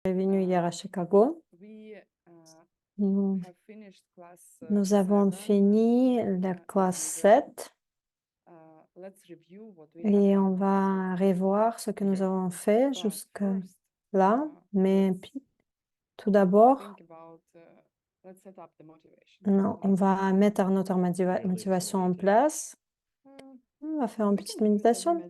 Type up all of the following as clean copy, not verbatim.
Venu hier à Chicago. Nous, nous avons fini la classe 7 et on va revoir ce que nous avons fait jusque-là. Mais tout d'abord, on va mettre notre motivation en place. On va faire une petite méditation.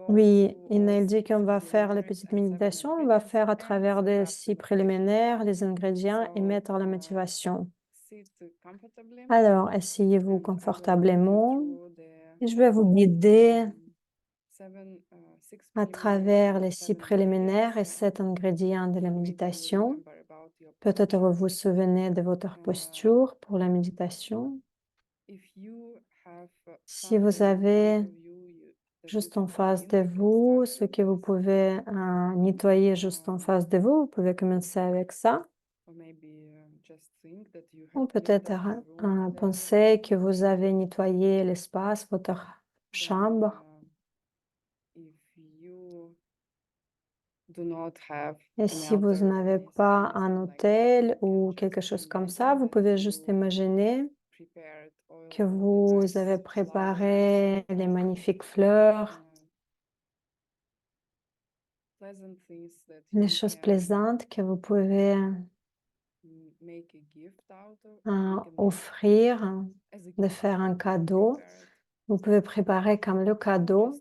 Oui, Inaël dit qu'on va faire les petites méditations. On va faire à travers des 6 préliminaires, les ingrédients et mettre la motivation. Alors, asseyez-vous confortablement. Et je vais vous guider à travers les 6 préliminaires et 7 ingrédients de la méditation. Peut-être vous vous souvenez de votre posture pour la méditation. Si vous avez juste en face de vous, ce que vous pouvez nettoyer juste en face de vous, vous pouvez commencer avec ça. Ou peut-être penser que vous avez nettoyé l'espace, votre chambre. Et si vous n'avez pas un hôtel ou quelque chose comme ça, vous pouvez juste imaginer que vous avez préparé les magnifiques fleurs, les choses plaisantes que vous pouvez offrir, de faire un cadeau. Vous pouvez préparer comme le cadeau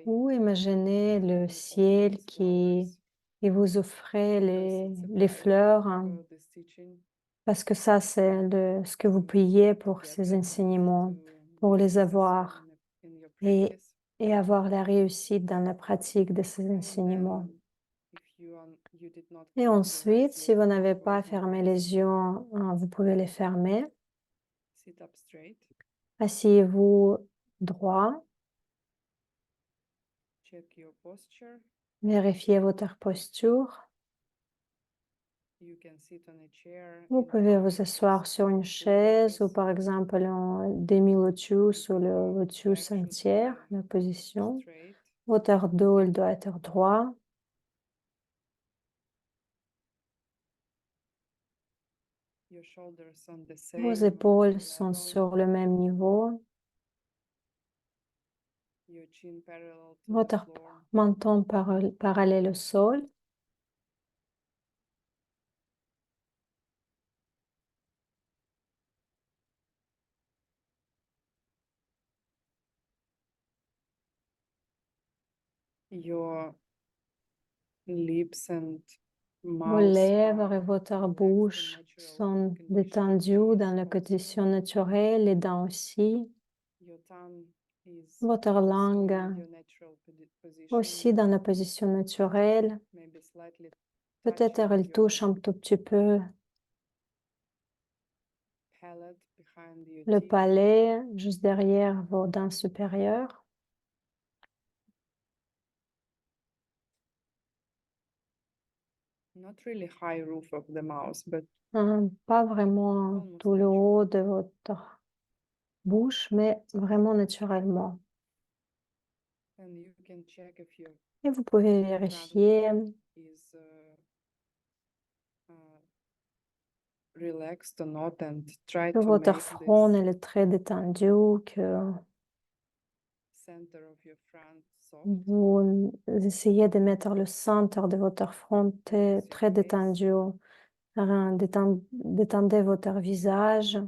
ou imaginer le ciel qui vous offrait les fleurs, parce que ça, c'est ce que vous payez pour ces enseignements, pour les avoir et, et avoir la réussite dans la pratique de ces enseignements. Et ensuite, si vous n'avez pas fermé les yeux, vous pouvez les fermer. Asseyez-vous droit. Vérifiez votre posture. Vous pouvez vous asseoir sur une chaise ou par exemple en demi-lotus ou le lotus entière, la position. Votre dos, il doit être droit. Vos épaules sont sur le même niveau. Votre menton parallèle au sol. Vos lèvres et votre bouche sont détendues dans la position naturelle, les dents aussi. Votre langue aussi dans la position naturelle. Peut-être elle touche un tout petit peu le palais, juste derrière vos dents supérieures. Pas vraiment tout le haut de votre bouche, mais vraiment naturellement. Et vous pouvez vérifier que votre front elle est très détendu, que vous essayez de mettre le centre de votre front très détendu. Détendez votre visage.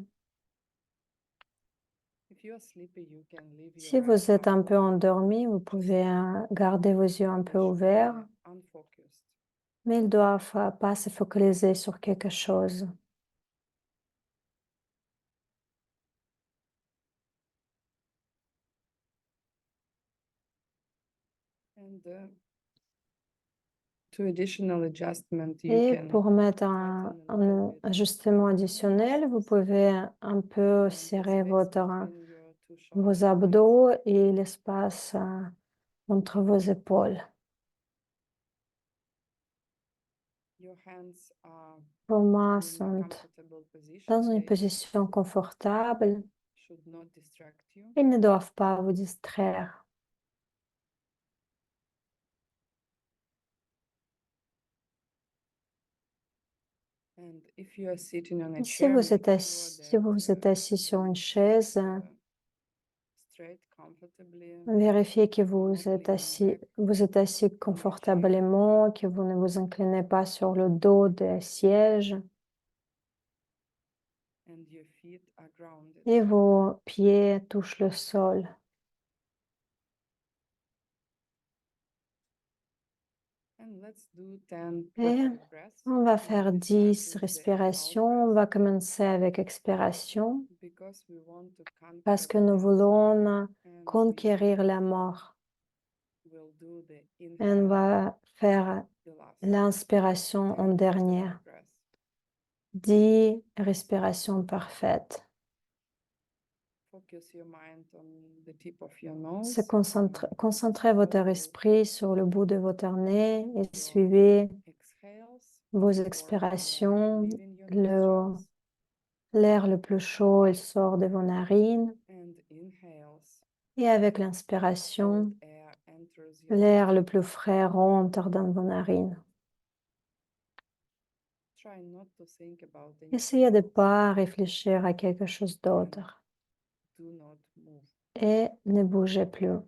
Si vous êtes un peu endormi, vous pouvez garder vos yeux un peu ouverts, mais ils ne doivent pas se focaliser sur quelque chose. Et pour mettre un ajustement additionnel, vous pouvez un peu serrer vos abdos et l'espace entre vos épaules. Vos mains sont dans une position confortable. Ils ne doivent pas vous distraire. Si si vous êtes assis sur une chaise, vérifiez que vous êtes assis confortablement, que vous ne vous inclinez pas sur le dos des sièges et vos pieds touchent le sol. Et on va faire 10 respirations. On va commencer avec expiration parce que nous voulons conquérir la mort. Et on va faire l'inspiration en dernière. 10 respirations parfaites. Concentrez votre esprit sur le bout de votre nez et suivez vos expirations. L'air le plus chaud, il sort de vos narines. Et avec l'inspiration, l'air le plus frais rentre dans vos narines. Essayez de ne pas réfléchir à quelque chose d'autre et ne bougez plus.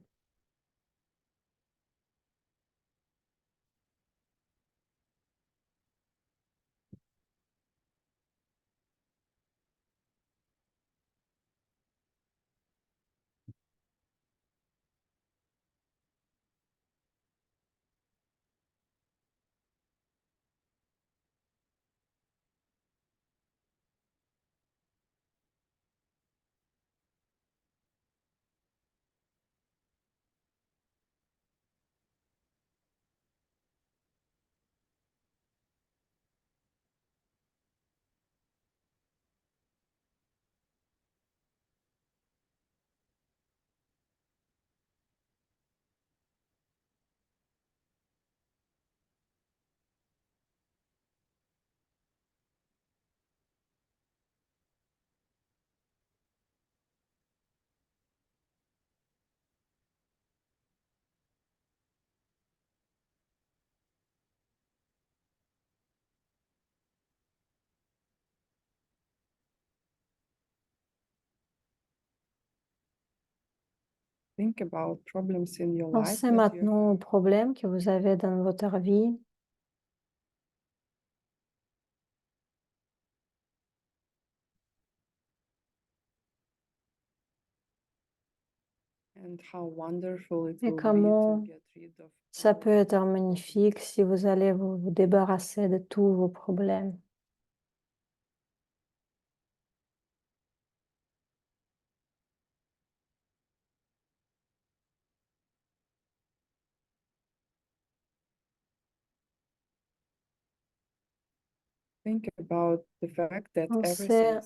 Pensez maintenant aux problèmes que vous avez dans votre vie. Et comment ça peut être magnifique si vous allez vous débarrasser de tous vos problèmes. Pensez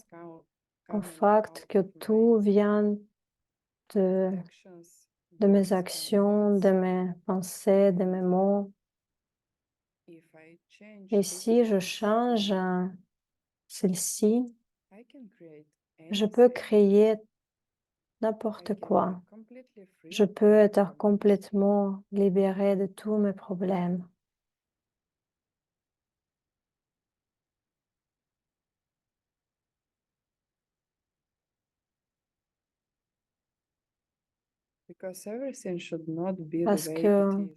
au fait que tout vient de, de mes actions, de mes pensées, de mes mots. Et si je change celle-ci, je peux créer n'importe quoi. Je peux être complètement libérée de tous mes problèmes. Parce que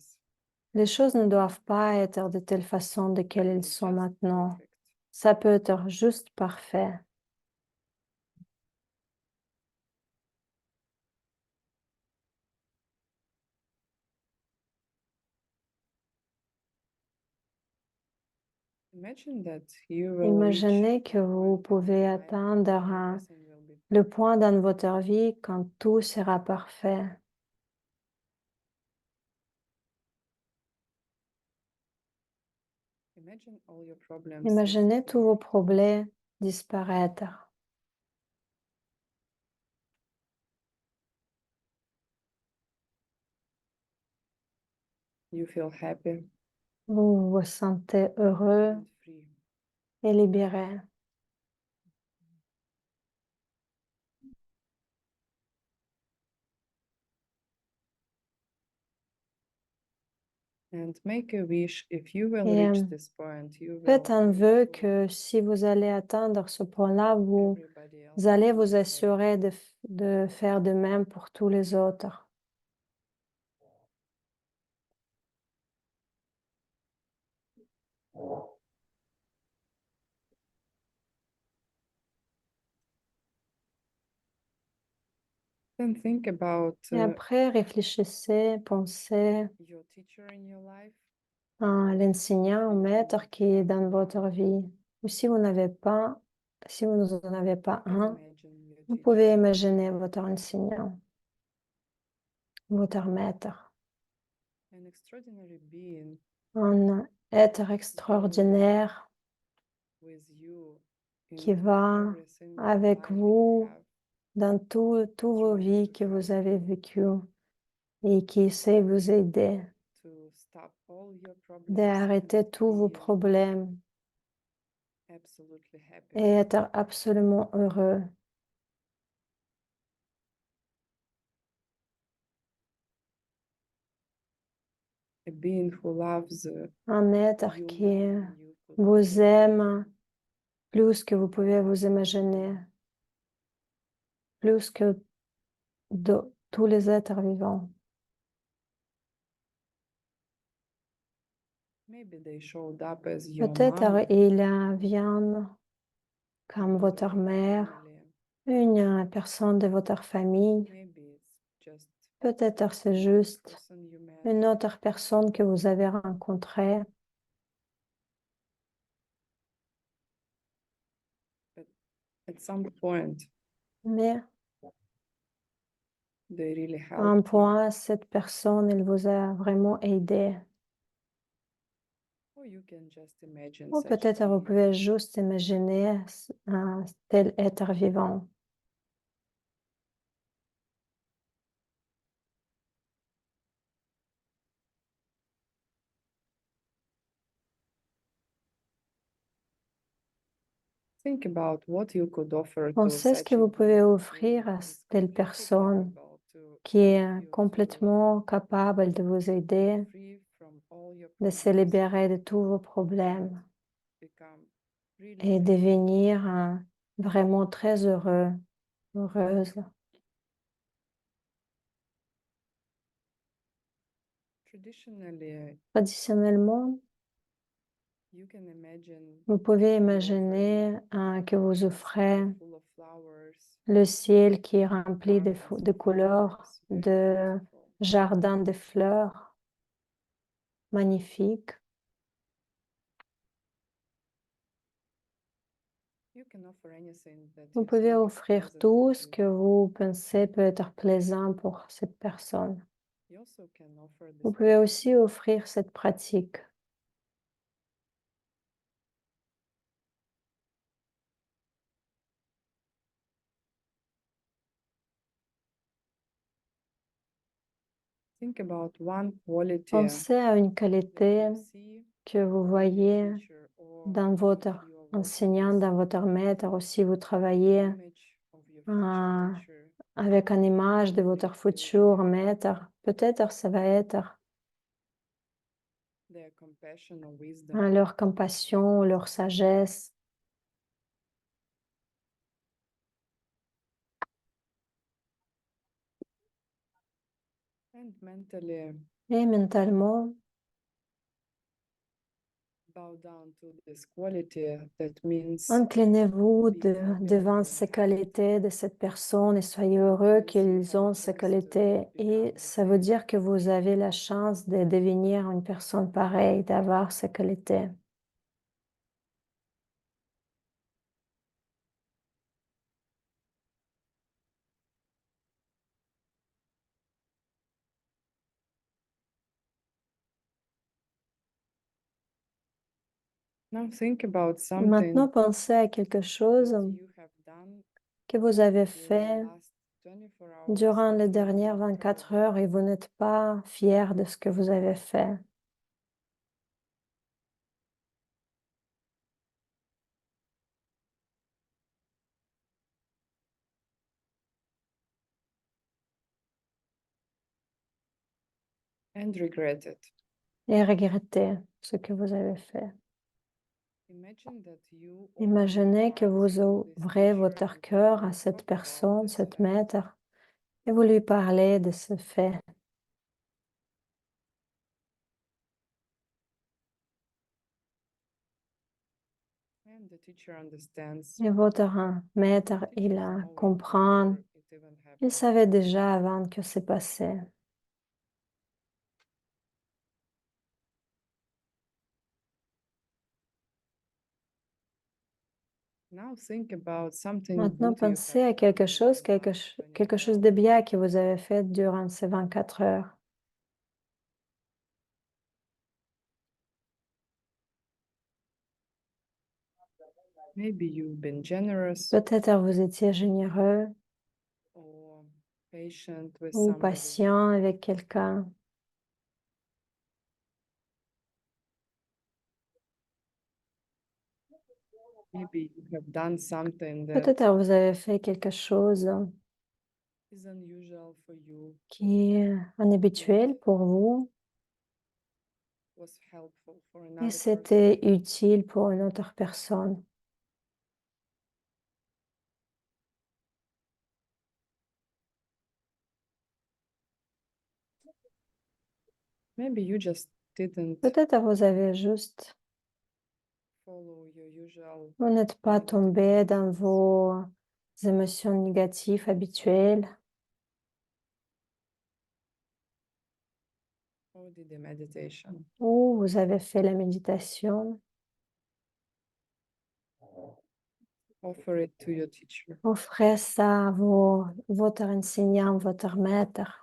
les choses ne doivent pas être de telle façon de quelles elles sont maintenant. Ça peut être juste parfait. Imaginez que vous pouvez atteindre le point dans votre vie quand tout sera parfait. Imaginez tous vos problèmes disparaître. Vous vous sentez heureux et libéré. Et faites un vœu que si vous allez atteindre ce point-là, vous allez vous assurer de faire de même pour tous les autres. Et après, réfléchissez, pensez à l'enseignant, au maître qui est dans votre vie. Ou si vous n'avez pas, si vous n'en avez pas un, vous pouvez imaginer votre enseignant, votre maître, un être extraordinaire qui va avec vous dans toutes vos vies que vous avez vécues et qui essaie de vous aider, d'arrêter tous vos problèmes et être absolument heureux. Un être qui vous aime plus que vous pouvez vous imaginer, plus que tous les êtres vivants. Peut-être il vient comme votre mère, une personne de votre famille. Peut-être c'est juste une autre personne que vous avez rencontrée. Mais à un point, cette personne, elle vous a vraiment aidé. Ou peut-être vous pouvez juste imaginer un tel être vivant. Pensez ce que vous pouvez offrir à telle personne qui est complètement capable de vous aider, de se libérer de tous vos problèmes et devenir vraiment très heureux, heureuse. Traditionnellement, vous pouvez imaginer que vous offrez le ciel qui est rempli de couleurs, de jardins de fleurs magnifiques. Vous pouvez offrir tout ce que vous pensez peut être plaisant pour cette personne. Vous pouvez aussi offrir cette pratique. Pensez à une qualité que vous voyez dans votre enseignant, dans votre maître, ou si vous travaillez euh, avec une image de votre futur maître. Peut-être ça va être leur compassion, leur sagesse. Et mentalement, inclinez-vous devant ces qualités de cette personne et soyez heureux qu'ils ont ces qualités. Et ça veut dire que vous avez la chance de devenir une personne pareille, d'avoir ces qualités. Maintenant, pensez à quelque chose que vous avez fait durant les dernières 24 heures et vous n'êtes pas fier de ce que vous avez fait. et regretter ce que vous avez fait. Imaginez que vous ouvrez votre cœur à cette personne, cette maître, et vous lui parlez de ce fait. Et votre maître, il comprend, il savait déjà avant que c'est passé. Maintenant, pensez à quelque chose, quelque chose de bien que vous avez fait durant ces 24 heures. Peut-être vous étiez généreux ou patient avec quelqu'un. Peut-être vous avez fait quelque chose qui est inhabituel pour vous et c'était utile pour une autre personne. Peut-être vous avez juste, vous n'êtes pas tombé dans vos émotions négatives habituelles ou vous avez fait la méditation. Offrez ça à votre enseignant, votre maître.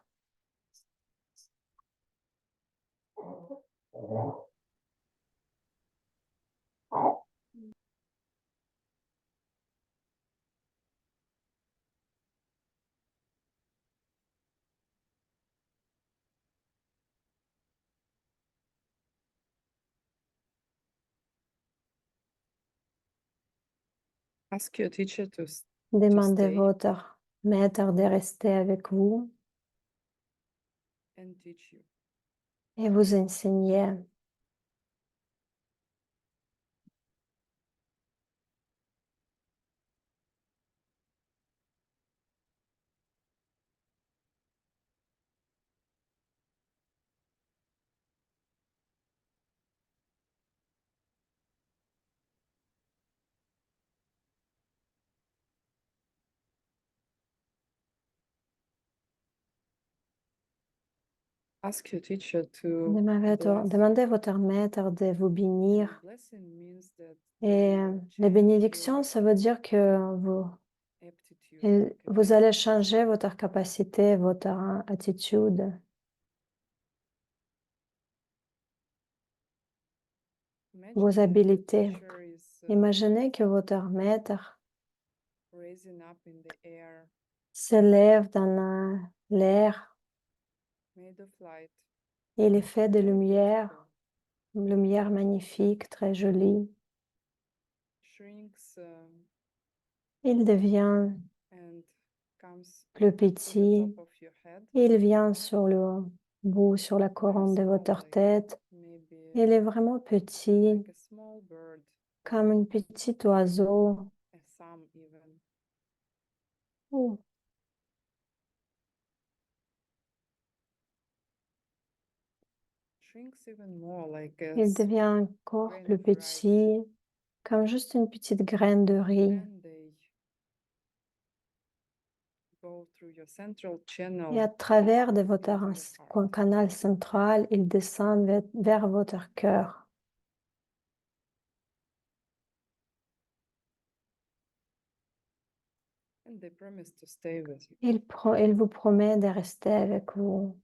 Demandez votre maître de rester avec vous et vous enseigner. Demandez à votre maître de vous bénir. Et la bénédiction, ça veut dire que vous allez changer votre capacité, votre attitude. Vos habiletés. Imaginez que votre maître s'élève dans l'air. Il est fait de lumière, une lumière magnifique, très jolie. Il devient plus petit. Il vient sur le bout, sur la couronne de votre tête. Il est vraiment petit, comme un petit oiseau. Oh, il devient encore plus petit, comme juste une petite graine de riz. Et à travers de votre canal central, il descend vers votre cœur. Il vous promet de rester avec vous.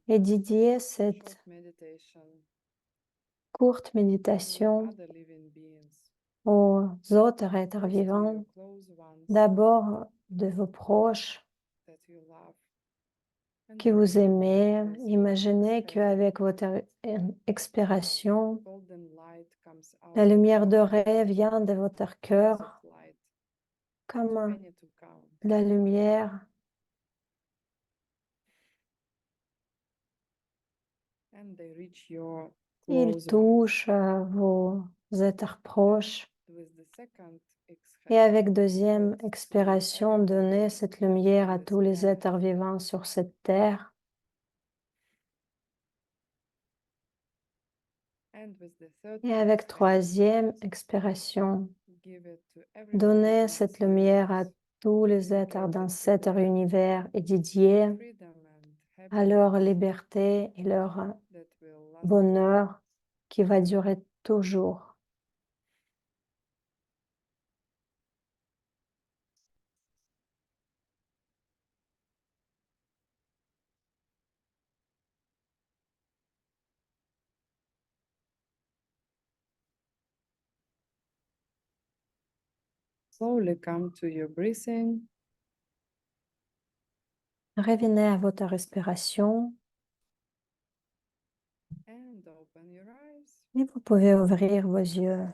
Et dédiez cette courte méditation aux autres êtres vivants, d'abord de vos proches que vous aimez. Imaginez qu'avec votre expiration, la lumière dorée vient de votre cœur comme la lumière. Il touche vos êtres proches. Et avec deuxième expiration, donnez cette lumière à tous les êtres vivants sur cette terre. Et avec troisième expiration, donnez cette lumière à tous les êtres dans cet univers et dédié à leur liberté et leur bonheur qui va durer toujours. Slowly come to your breathing. Revenez à votre respiration And open your eyes. et vous pouvez ouvrir vos yeux.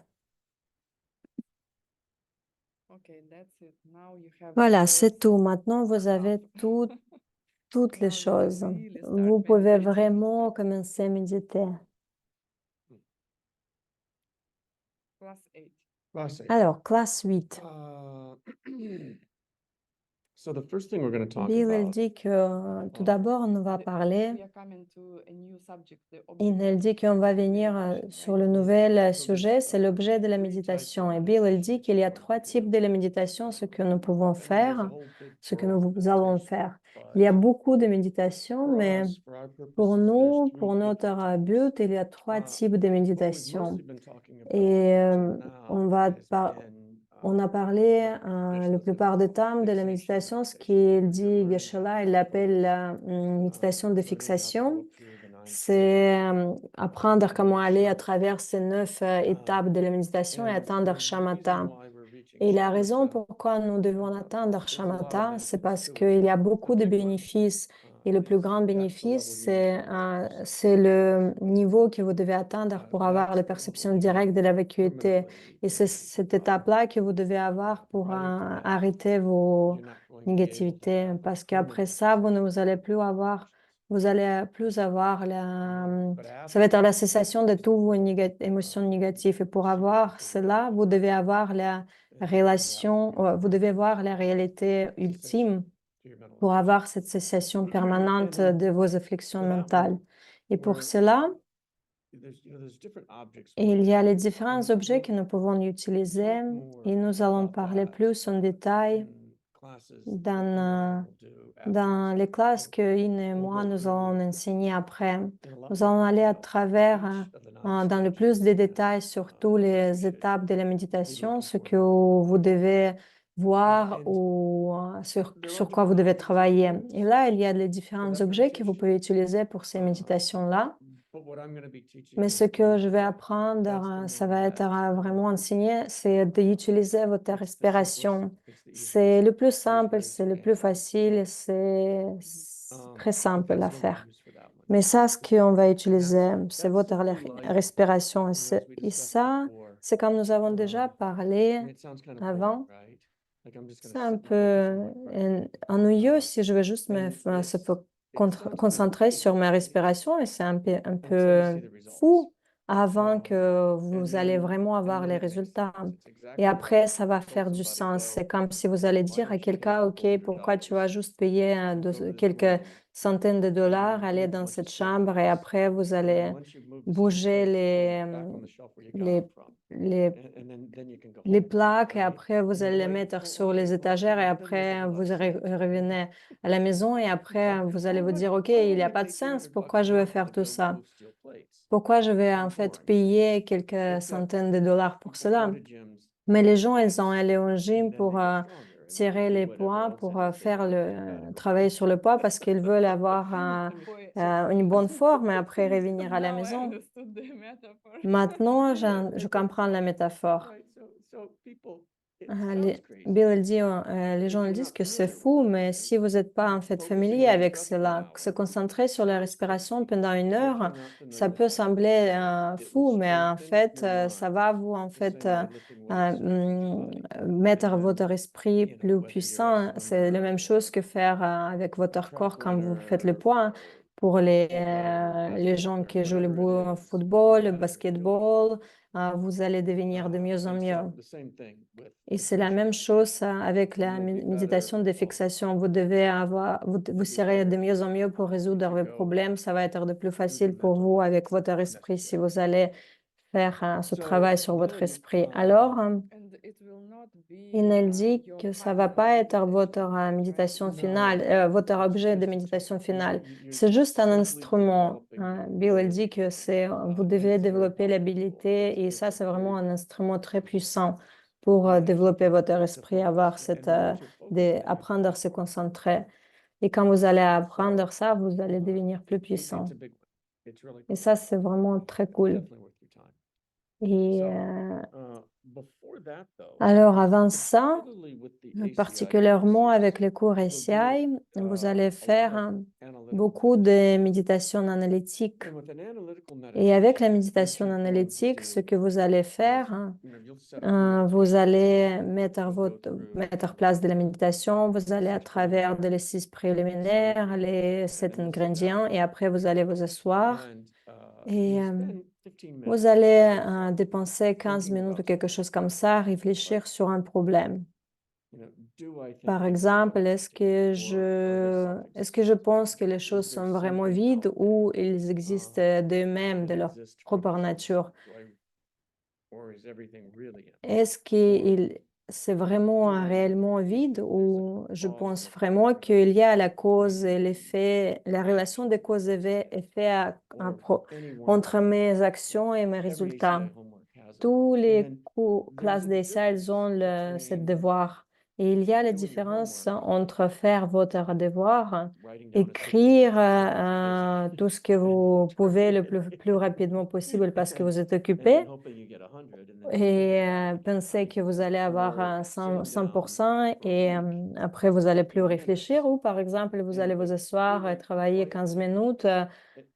Okay, that's it. Now you have Voilà, all c'est tout. Maintenant, vous avez toutes les Now you can choses. really start Vous pouvez meditating. vraiment commencer à méditer. Class 8. Class 8. Alors, classe 8. So the first thing we're going to talk Bill, elle about, dit que tout d'abord, on va parler. We are coming to a new subject, the Elle dit qu'on va venir sur le nouvel sujet, c'est l'objet de la méditation. Et Bill, elle dit qu'il y a trois types de la méditation, ce que nous pouvons faire, ce que nous allons faire. Il y a beaucoup de méditations, mais pour nous, pour notre but, il y a trois types de méditation. Et on a parlé la plupart du temps de la méditation, ce qu'il dit, Geshe-la, il l'appelle la méditation de fixation. C'est apprendre comment aller à travers ces 9 étapes de la méditation et atteindre shamatha. Et la raison pourquoi nous devons atteindre shamatha, c'est parce qu'il y a beaucoup de bénéfices. Et le plus grand bénéfice, c'est le niveau que vous devez atteindre pour avoir la perception directe de la vacuité. Et c'est cette étape-là que vous devez avoir pour arrêter vos négativités. Parce qu'après ça, vous allez plus avoir ça va être la cessation de toutes vos émotions négatives. Et pour avoir cela, vous devez avoir la relation, vous devez voir la réalité ultime pour avoir cette cessation permanente de vos afflictions mentales. Et pour cela, il y a les différents objets que nous pouvons utiliser et nous allons parler plus en détail dans les classes que Ine et moi nous allons enseigner après. Nous allons aller à travers dans le plus de détails sur toutes les étapes de la méditation, ce que vous devez voir ou sur quoi vous devez travailler. Et là, il y a les différents objets que vous pouvez utiliser pour ces méditations-là. Mais ce que je vais apprendre, ça va être vraiment enseigné, c'est d'utiliser votre respiration. C'est le plus simple, c'est le plus facile, c'est très simple à faire. Mais ça, ce qu'on va utiliser, c'est votre respiration. Et ça, c'est comme nous avons déjà parlé avant. C'est un peu ennuyeux si je veux juste se concentrer sur ma respiration et c'est un peu fou avant que vous allez vraiment avoir les résultats. Et après, ça va faire du sens. C'est comme si vous allez dire à quelqu'un, OK, pourquoi tu vas juste payer quelques centaines de dollars, aller dans cette chambre et après, vous allez bouger les plaques et après vous allez les mettre sur les étagères et après vous revenez à la maison et après vous allez vous dire, OK, il n'y a pas de sens, pourquoi je vais faire tout ça? Pourquoi je vais en fait payer quelques centaines de dollars pour cela? Mais les gens, ils ont allé au gym pour tirer les poids, pour travailler sur le poids parce qu'ils veulent avoir une bonne forme et après revenir à la Now I maison. understood the metaphor. Maintenant, je comprends la métaphore. Bill il dit, les gens disent que c'est fou, mais si vous n'êtes pas en fait familier avec cela, se concentrer sur la respiration pendant 1 heure, ça peut sembler fou, mais en fait, ça va vous en fait mettre votre esprit plus puissant. C'est la même chose que faire avec votre corps quand vous faites le poids, hein. Pour les gens qui jouent le football, le basketball, vous allez devenir de mieux en mieux. Et c'est la même chose avec la méditation de fixation. Vous serez de mieux en mieux pour résoudre vos problèmes. Ça va être de plus facile pour vous avec votre esprit si vous allez faire ce travail sur votre esprit. Alors, And it will not be il dit your que ça va final pas être meditation, votre right? méditation No, finale, votre objet de méditation finale. C'est juste un instrument. Bill il dit que vous devez développer l'habilité et ça, c'est vraiment un instrument très puissant pour développer votre esprit, apprendre à se concentrer. Et quand vous allez apprendre ça, vous allez devenir plus puissant. Et ça, c'est vraiment très cool. Et alors, avant ça, particulièrement avec les cours SCI, vous allez faire beaucoup de méditation analytique. Et avec la méditation analytique, ce que vous allez faire, vous allez mettre place de la méditation, vous allez à travers de les 6 préliminaires, les 7 ingrédients, et après vous allez vous asseoir et vous allez dépenser 15 minutes ou quelque chose comme ça, à réfléchir sur un problème. Par exemple, est-ce que je pense que les choses sont vraiment vides ou ils existent d'eux-mêmes, de leur propre nature? Est-ce que c'est vraiment réellement vide ou je pense vraiment qu'il y a la cause et l'effet, la relation des causes et effets entre mes actions et mes résultats? Tous les classes d'essai, elles ont ce devoir. Et il y a la différence entre faire votre devoir, écrire tout ce que vous pouvez le plus rapidement possible parce que vous êtes occupé et penser que vous allez avoir 100% et après vous allez plus réfléchir ou par exemple vous allez vous asseoir et travailler 15 minutes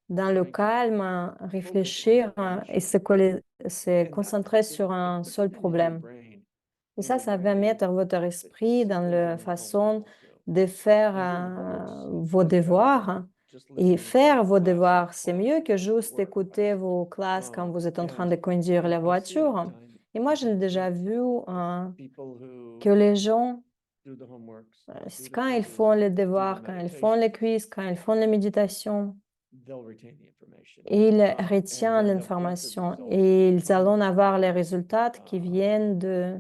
dans le calme, réfléchir et se concentrer sur un seul problème. Et ça va mettre votre esprit dans la façon de faire vos devoirs. Et faire vos devoirs, c'est mieux que juste écouter vos classes quand vous êtes en train de conduire la voiture. Et moi, je l'ai déjà vu que les gens, quand ils font les devoirs, quand ils font les quiz, quand ils font les méditations, ils retiennent l'information et ils allont avoir les résultats qui viennent de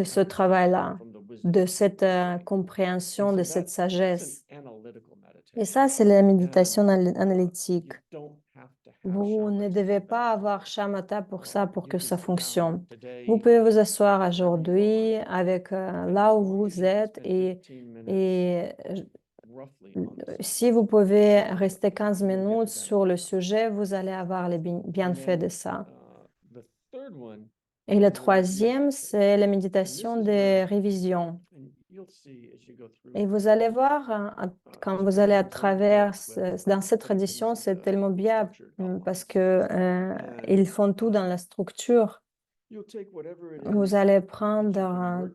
ce travail-là, de cette compréhension, de cette sagesse. Et ça, c'est la méditation analytique. Vous ne devez pas avoir shamatha pour ça, pour que ça fonctionne. Vous pouvez vous asseoir aujourd'hui avec là où vous êtes et si vous pouvez rester 15 minutes sur le sujet, vous allez avoir les bienfaits de ça. Et le troisième, c'est la méditation de révision. Et vous allez voir, quand vous allez à travers, dans cette tradition, c'est tellement bien parce que ils font tout dans la structure. Vous allez prendre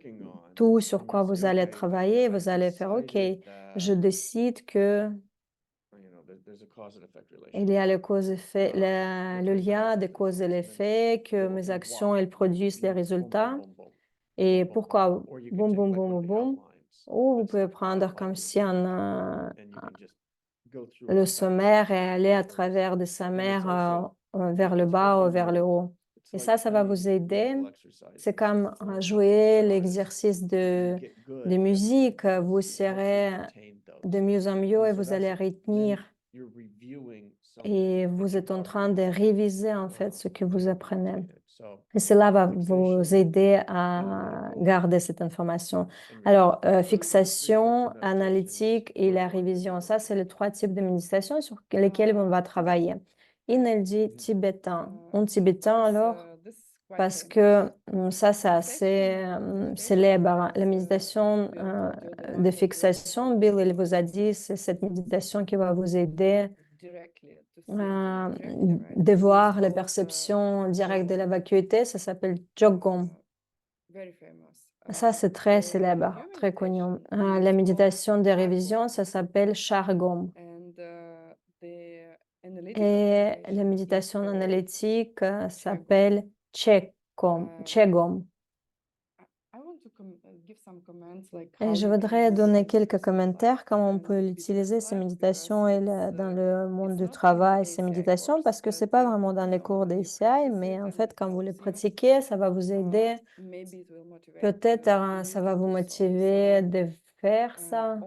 tout sur quoi vous allez travailler. Vous allez faire, OK, je décide que il y a le lien des causes et l'effet, que mes actions, elles produisent les résultats. Et pourquoi boum, boum, boum, boum, boum. Ou vous pouvez prendre comme si le sommaire et aller à travers de sa mère vers le bas ou vers le haut. Et ça va vous aider. C'est comme jouer l'exercice de musique. Vous serez de mieux en mieux et vous allez retenir. Et vous êtes en train de réviser en fait ce que vous apprenez. Et cela va vous aider à garder cette information. Alors, fixation, analytique et la révision, ça, c'est les 3 types de méditation sur lesquels on va travailler. NLD tibétain. En tibétain, alors, parce que ça, c'est assez célèbre. La méditation de fixation, Bill, il vous a dit, c'est cette méditation qui va vous aider de voir la perception directe de la vacuité. Ça s'appelle Jogom. Ça, c'est très célèbre, très connu. La méditation de révision, ça s'appelle Shargom. Et la méditation analytique s'appelle Chegom. Et je voudrais donner quelques commentaires comment on peut l'utiliser, ces méditations, dans le monde du travail, ces méditations, parce que c'est pas vraiment dans les cours d'ICI, mais en fait, quand vous les pratiquez, ça va vous aider. Peut-être ça va vous motiver de faire ça.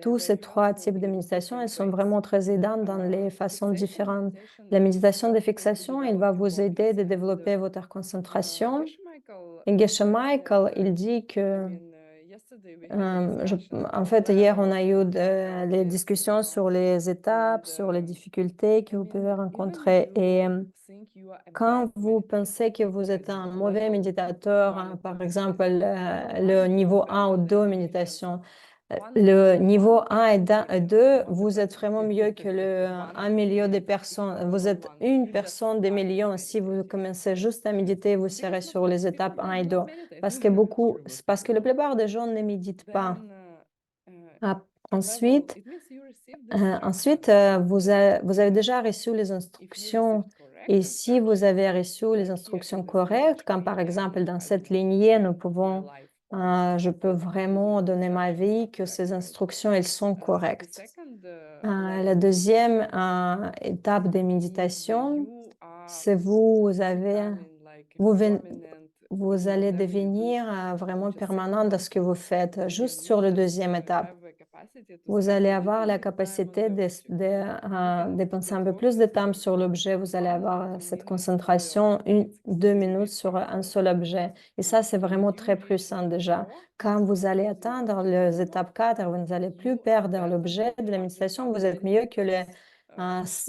Tous ces trois types de méditation, elles sont vraiment très aidantes dans les façons différentes. La méditation de fixation, elle va vous aider de développer votre concentration. Et Geshe Michael, il dit que, en fait, hier, on a eu les discussions sur les étapes, sur les difficultés que vous pouvez rencontrer. Et quand vous pensez que vous êtes un mauvais méditateur, par exemple, le niveau 1 ou 2 méditation, le niveau 1 et 2, vous êtes vraiment mieux que le 1 million de personnes. Vous êtes une personne des millions. Si vous commencez juste à méditer, vous serez sur les étapes 1 et 2. Parce que la plupart des gens ne méditent pas. Ensuite, vous avez déjà reçu les instructions. Et si vous avez reçu les instructions correctes, comme par exemple dans cette lignée, je peux vraiment donner ma vie que ces instructions, elles sont correctes. La deuxième étape de méditation, c'est vous allez devenir vraiment permanent dans ce que vous faites, juste sur la deuxième étape. Vous allez avoir la capacité de penser un peu plus de temps sur l'objet. Vous allez avoir cette concentration, 2 minutes sur un seul objet. Et ça, c'est vraiment très puissant déjà. Quand vous allez atteindre les étapes 4, vous n'allez plus perdre l'objet de la méditation. Vous êtes mieux que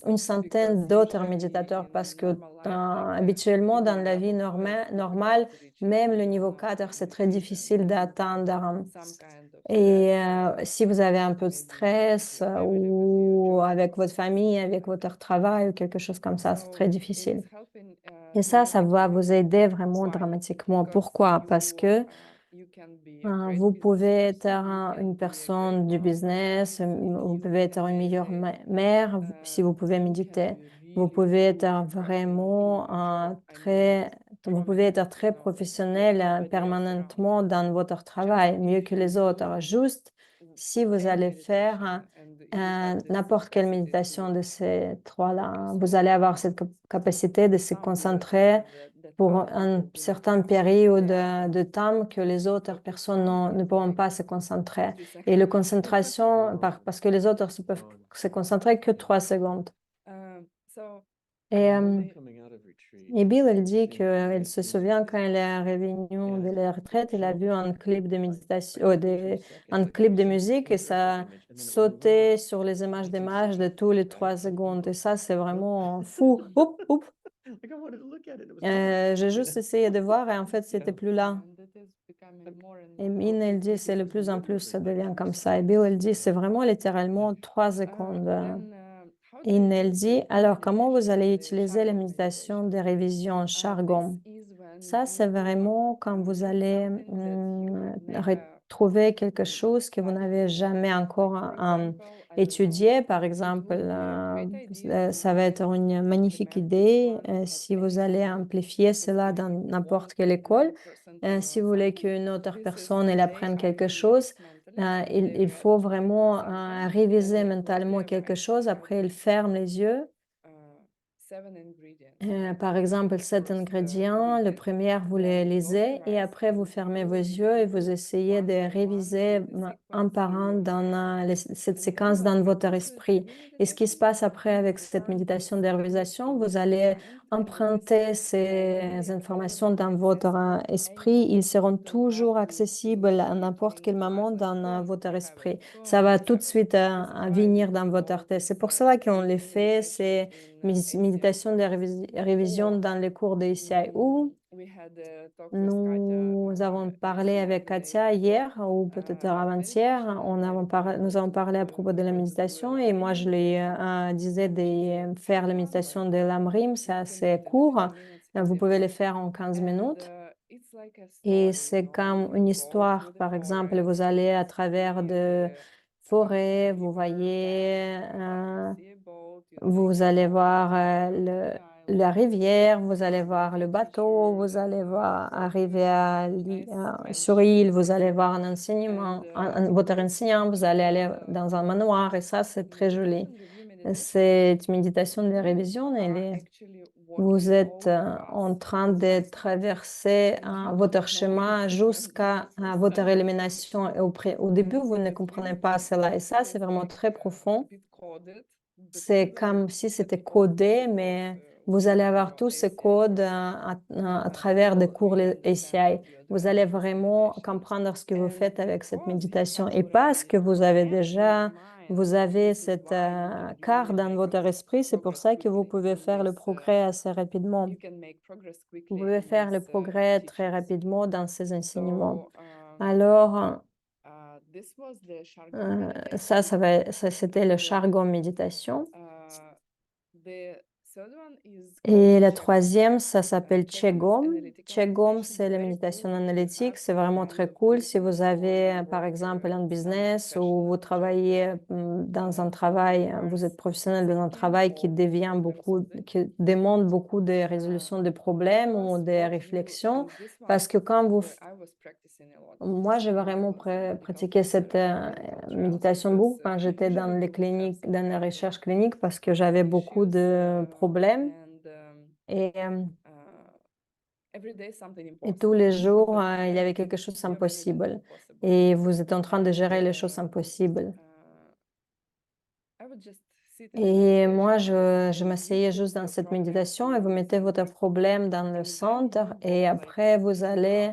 une centaine d'autres méditateurs parce que habituellement, dans la vie normale, même le niveau 4, c'est très difficile d'atteindre. Et si vous avez un peu de stress ou avec votre famille, avec votre travail ou quelque chose comme ça, c'est très difficile. Et ça va vous aider vraiment dramatiquement. Pourquoi? Parce que vous pouvez être une personne du business, vous pouvez être une meilleure mère si vous pouvez méditer. Vous pouvez être vraiment vous pouvez être très professionnel permanentement dans votre travail, mieux que les autres. Juste si vous allez faire n'importe quelle méditation de ces trois-là, vous allez avoir cette capacité de se concentrer pour une certaine période de temps que les autres personnes ne pourront pas se concentrer. Et la concentration, parce que les autres ne peuvent se concentrer que 3 secondes. Et Bill, il dit qu'il se souvient quand il est revenu de la retraite, il a vu un clip de méditation, un clip de musique et ça sautait sur les images de tous les 3 secondes. Et ça, c'est vraiment fou. Oup, oup. J'ai juste essayé de voir et en fait, c'était plus là. Et Min, elle dit, c'est de plus en plus, ça devient comme ça. Et Bill, elle dit, c'est vraiment littéralement 3 secondes. Et elle dit, alors, comment vous allez utiliser la méditation de révision Shargom? Ça, c'est vraiment quand vous allez retrouver quelque chose que vous n'avez jamais encore étudié. Par exemple, ça va être une magnifique idée si vous allez amplifier cela dans n'importe quelle école. Si vous voulez qu'une autre personne elle apprenne quelque chose, il faut vraiment réviser mentalement quelque chose. Après, il ferme les yeux. Par exemple, 7 ingrédients. Le premier, vous les lisez et après, vous fermez vos yeux et vous essayez de réviser un par un dans cette séquence dans votre esprit. Et ce qui se passe après avec cette méditation de réalisation, vous allez empruntez ces informations dans votre esprit, ils seront toujours accessibles à n'importe quel moment dans votre esprit. Ça va tout de suite venir dans votre tête. C'est pour cela qu'on les fait, c'est méditation de révision dans les cours de ICIU. Nous avons parlé avec Katia hier ou peut-être avant-hier. Nous avons parlé à propos de la méditation et moi je lui disais de faire la méditation de l'Amrim. C'est assez court. Vous pouvez le faire en 15 minutes. Et c'est comme une histoire. Par exemple, vous allez à travers de forêts, vous voyez, vous allez voir la rivière, vous allez voir le bateau, vous allez voir arriver sur l'île, vous allez voir un enseignement, votre enseignant, vous allez aller dans un manoir et ça, c'est très joli. Cette méditation de révision, vous êtes en train de traverser votre chemin jusqu'à votre élimination. Et au début, vous ne comprenez pas cela. Et ça, c'est vraiment très profond. C'est comme si c'était codé, mais vous allez avoir tous ces codes à travers des cours ACI. Vous allez vraiment comprendre ce que vous faites avec cette méditation et parce que vous avez cette carte dans votre esprit, c'est pour ça que vous pouvez faire le progrès assez rapidement. Vous pouvez faire le progrès très rapidement dans ces enseignements. Alors, ça c'était le jargon méditation. Et la troisième, ça s'appelle Qigong. Qigong, c'est la méditation analytique. C'est vraiment très cool. Si vous avez, par exemple, un business ou vous travaillez dans un travail, vous êtes professionnel dans un travail qui qui demande beaucoup de résolution de problèmes ou de réflexions. Parce que moi, j'ai vraiment pratiqué cette méditation beaucoup quand j'étais dans les cliniques, dans les recherches cliniques, parce que j'avais beaucoup de problèmes. Et, et tous les jours, il y avait quelque chose d'impossible. Et vous êtes en train de gérer les choses impossibles. Et moi, je m'asseyais juste dans cette méditation et vous mettez votre problème dans le centre et après, vous allez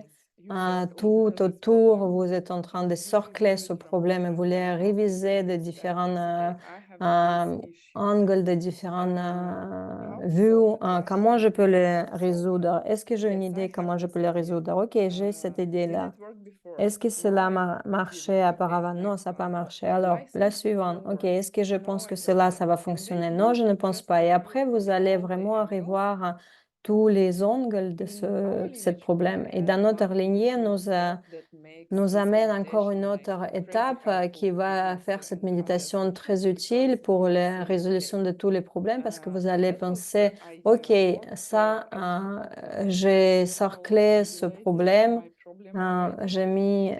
tout autour, vous êtes en train de cercler ce problème et vous voulez réviser de différents angles, de différentes vues. Comment je peux le résoudre? Est-ce que j'ai une idée comment je peux le résoudre? Ok, j'ai cette idée-là. Est-ce que cela a marché auparavant? Non, ça n'a pas marché. Alors, la suivante. OK, est-ce que je pense que cela, ça va fonctionner? Non, je ne pense pas. Et après, vous allez vraiment revoir tous les angles de ce problème. Et dans notre lignée, nous amène encore une autre étape qui va faire cette méditation très utile pour la résolution de tous les problèmes parce que vous allez penser, OK, ça, j'ai cerclé ce problème, j'ai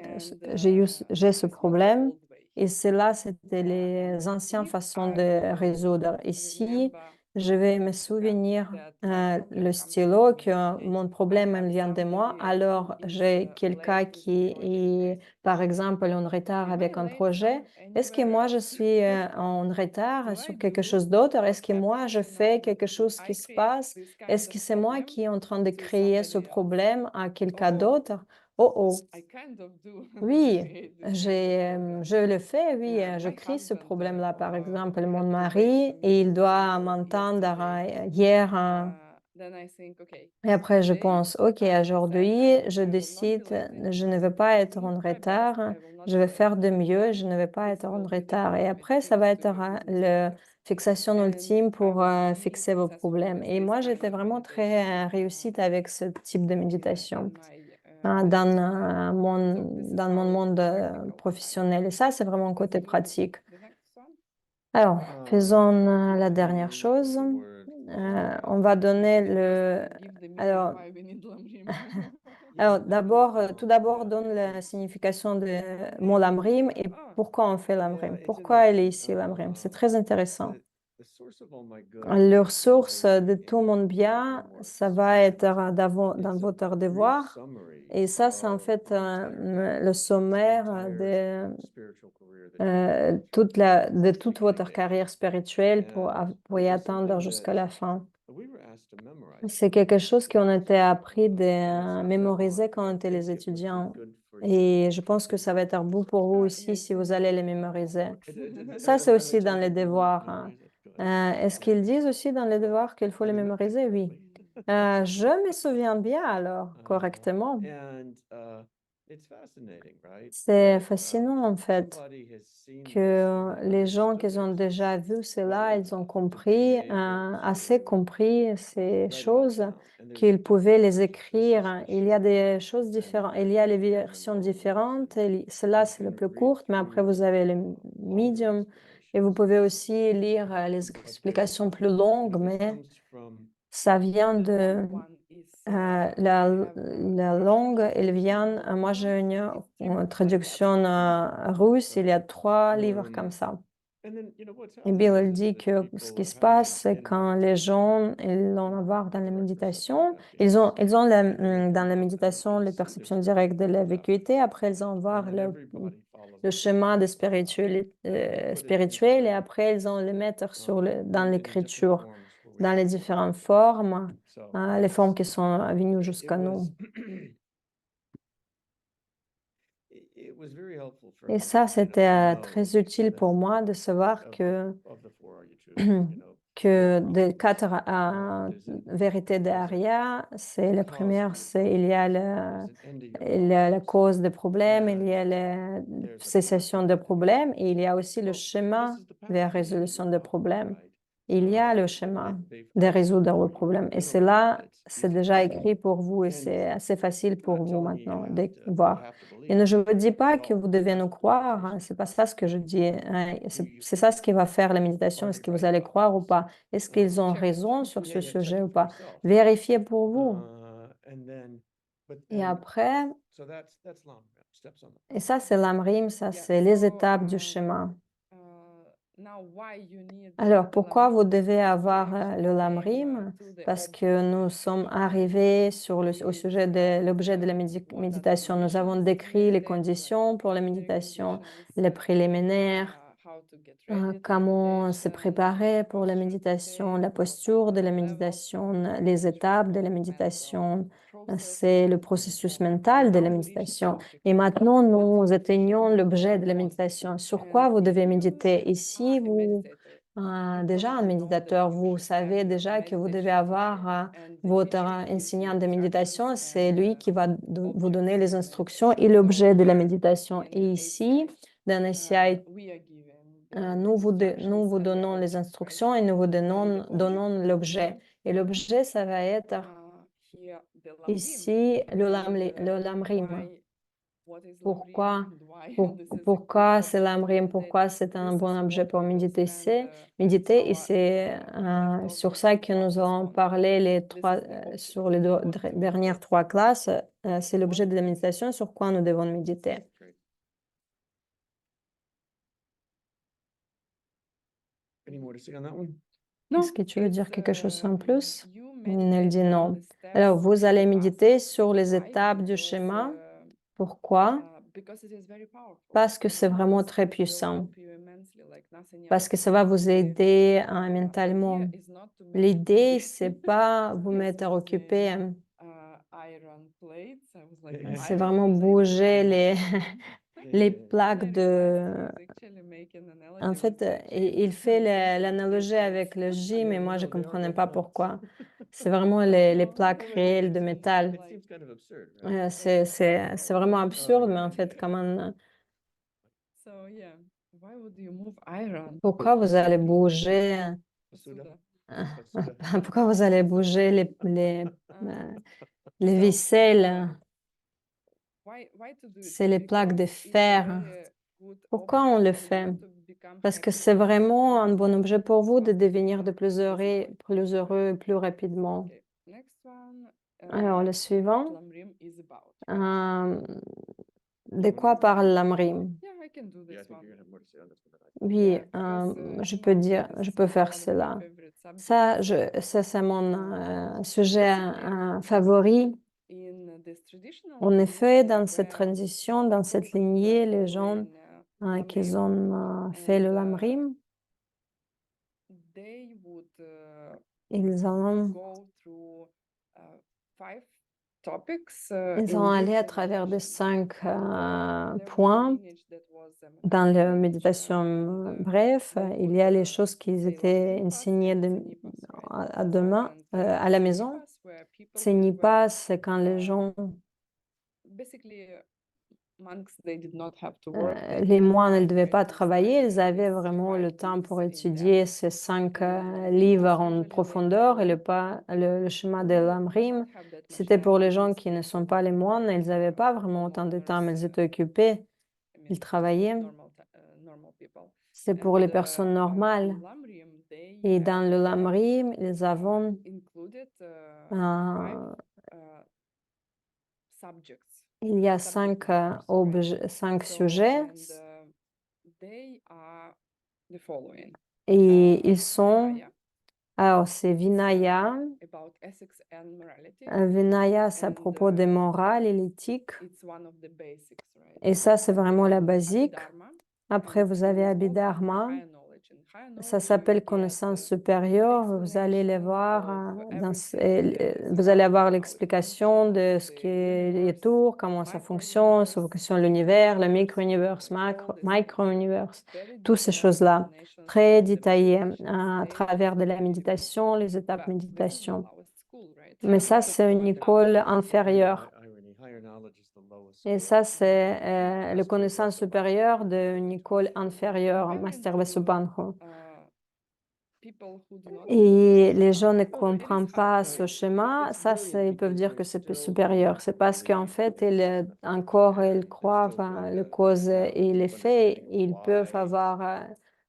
ce problème et cela, c'était les anciennes façons de résoudre. Ici, je vais me souvenir le stylo que mon problème elle vient de moi. Alors, j'ai quelqu'un qui est, par exemple, en retard avec un projet. Est-ce que moi, je suis en retard sur quelque chose d'autre? Est-ce que moi, je fais quelque chose qui se passe? Est-ce que c'est moi qui est en train de créer ce problème à quelqu'un d'autre? Oh oh. Oui, je le fais, oui, je crée ce problème-là. Par exemple, mon mari, il doit m'entendre hier. Et après, je pense, OK, aujourd'hui, je décide, je ne veux pas être en retard, je vais faire de mieux, je ne vais pas être en retard. Et après, ça va être la fixation ultime pour fixer vos problèmes. Et moi, j'étais vraiment très réussite avec ce type de méditation dans mon monde professionnel. Et ça, c'est vraiment un côté pratique. Alors, faisons la dernière chose. On va donner Alors, tout d'abord, donne la signification de mot lamrim et pourquoi on fait lamrim. Pourquoi elle est ici, lamrim? C'est très intéressant. Leur source de tout mon bien, ça va être dans votre devoir. Et ça, c'est en fait le sommaire de toute votre carrière spirituelle pour y atteindre jusqu'à la fin. C'est quelque chose qu'on était appris de mémoriser quand on était les étudiants. Et je pense que ça va être bon pour vous aussi si vous allez les mémoriser. Ça, c'est aussi dans les devoirs, hein. Est-ce qu'ils disent aussi dans les devoirs qu'il faut les mémoriser? Oui. Je me souviens bien alors, correctement. C'est fascinant en fait que les gens qui ont déjà vu cela, ils ont compris, assez compris ces choses qu'ils pouvaient les écrire. Il y a des choses différentes, il y a les versions différentes. Cela, c'est le plus court, mais après, vous avez le medium et vous pouvez aussi lire les explications plus longues, mais ça vient de la langue, elle vient, moi j'ai une traduction russe, il y a 3 livres comme ça. Et Bill elle dit que ce qui se passe, c'est quand les gens, ils vont avoir dans la méditation, dans la méditation les perceptions directes de la vacuité, après ils vont voir le chemin de spirituel et après ils vont le mettre dans l'écriture, dans les différentes formes, les formes qui sont venues jusqu'à nous. Et ça, c'était très utile pour moi de savoir que des 4 vérités de Arya, c'est la première, c'est il y a la cause des problèmes, il y a la cessation des problèmes et il y a aussi le chemin vers résolution des problèmes. Il y a le chemin de résoudre le problème. Et c'est là, c'est déjà écrit pour vous et c'est assez facile pour vous maintenant de voir. Et je ne vous dis pas que vous devez nous croire, hein, c'est pas ça ce que je dis, hein. C'est ça ce qui va faire la méditation. Est-ce que vous allez croire ou pas? Est-ce qu'ils ont raison sur ce sujet ou pas? Vérifiez pour vous. Et après, et ça c'est l'amrim, ça c'est les étapes du chemin. Alors, pourquoi vous devez avoir le lamrim? Parce que nous sommes arrivés au sujet de l'objet de la méditation. Nous avons décrit les conditions pour la méditation, les préliminaires, comment se préparer pour la méditation, la posture de la méditation, les étapes de la méditation. C'est le processus mental de la méditation. Et maintenant, nous atteignons l'objet de la méditation. Sur quoi vous devez méditer? Ici, déjà un méditateur, vous savez déjà que vous devez avoir votre enseignant de méditation, c'est lui qui va vous donner les instructions et l'objet de la méditation. Et ici, dans ICI, nous vous donnons les instructions et nous vous donnons l'objet. Et l'objet, ça va être ici le lamrim. Pourquoi c'est l'amrim? Pourquoi c'est un bon objet pour méditer? Et c'est sur ça que nous allons parler sur les dernières 3 classes. C'est l'objet de la méditation, sur quoi nous devons méditer. Est-ce que tu veux dire quelque chose en plus? Elle dit non. Alors, vous allez méditer sur les étapes du schéma. Pourquoi? Parce que c'est vraiment très puissant. Parce que ça va vous aider mentalement. L'idée, c'est pas vous mettre occupé. C'est vraiment bouger les plaques de... En fait, il fait l'analogie avec le gym, mais moi, je ne comprenais pas pourquoi. C'est vraiment les plaques réelles de métal. C'est vraiment absurde, mais en fait, pourquoi vous allez bouger? Pourquoi vous allez bouger les ficelles? C'est les plaques de fer. Pourquoi on le fait? Parce que c'est vraiment un bon objet pour vous de devenir de plus heureux plus rapidement. Alors, le suivant. De quoi parle l'amrim? Oui, je peux faire cela. Ça, c'est mon sujet favori. En effet, dans cette transition, dans cette lignée, les gens qui ont fait le lamrim, Ils ont go through 5 topics Ils in ont allé à this travers de meditation. 5 There was a points lineage that was dans la handed, méditation. and Bref, they il would y a les choses qui say étaient Lamripas enseignées and Tsenipas, right? à demain, And à la maison. Tsenipas were people who Tsenipas, c'est quand les gens, basically monks, they did not have to work, they les had moines, ne time, devaient right, pas to travailler, study ils avaient these vraiment le 5 temps pour books in étudier depth. ces 5 And livres because en usually profondeur et laypeople le chemin de would not l'Amrim. have that much C'était pour time les to gens just qui ne take sont on pas les moines, ils n'avaient pas vraiment autant de temps, mais ils étaient occupés, I mean, ils just travaillaient. normal people. C'est pour And les personnes normales. in Lamrim, they Et dans le have Lamrim, ils avons included 5 euh, subjects. il y a subject 5 matters, right? 5 So, sujets and they are the following. et ils sont, Vinaya, alors c'est it's Vinaya. about ethics and morality. Vinaya, c'est à And propos des morales et l'éthique. it's one of the basics, right? Et ça, c'est And vraiment la then basique. Abhidharma, Après, and vous it avez goes Abhidharma. higher knowledge. And higher Ça knowledge, you s'appelle will get connaissance supérieure. Vous allez les explanation voir of et everything that is vous allez around, avoir how it l'explication functions, de of ce the qui est les universe, tours, comment ça fonctionne, sur la micro-universe, question de l'univers, le macro-universe, micro-univers, all these things. micro-univers, Very toutes ces detailed choses-là, explanations très of the détaillées meditation à stages travers de la and activities. méditation, les étapes But this is the méditation. lowest school, right? Mais ça, So c'est une what école about inférieure. Irony, higher knowledge is the lowest Et school. ça, c'est Master la connaissance Vasubanhu. supérieure d'une école inférieure, when Master into Vasubandhu. people who do not Et les gens ne understand, well, it is comprennent higher pas ce knowledge. schéma, It's ça, brilliant ils peuvent because dire que they're c'est still supérieur. C'est parce qu'en believing fait, things. encore, ils And they're croient still trying la to cause have et a deep l'effet. understanding of Ils peuvent why avoir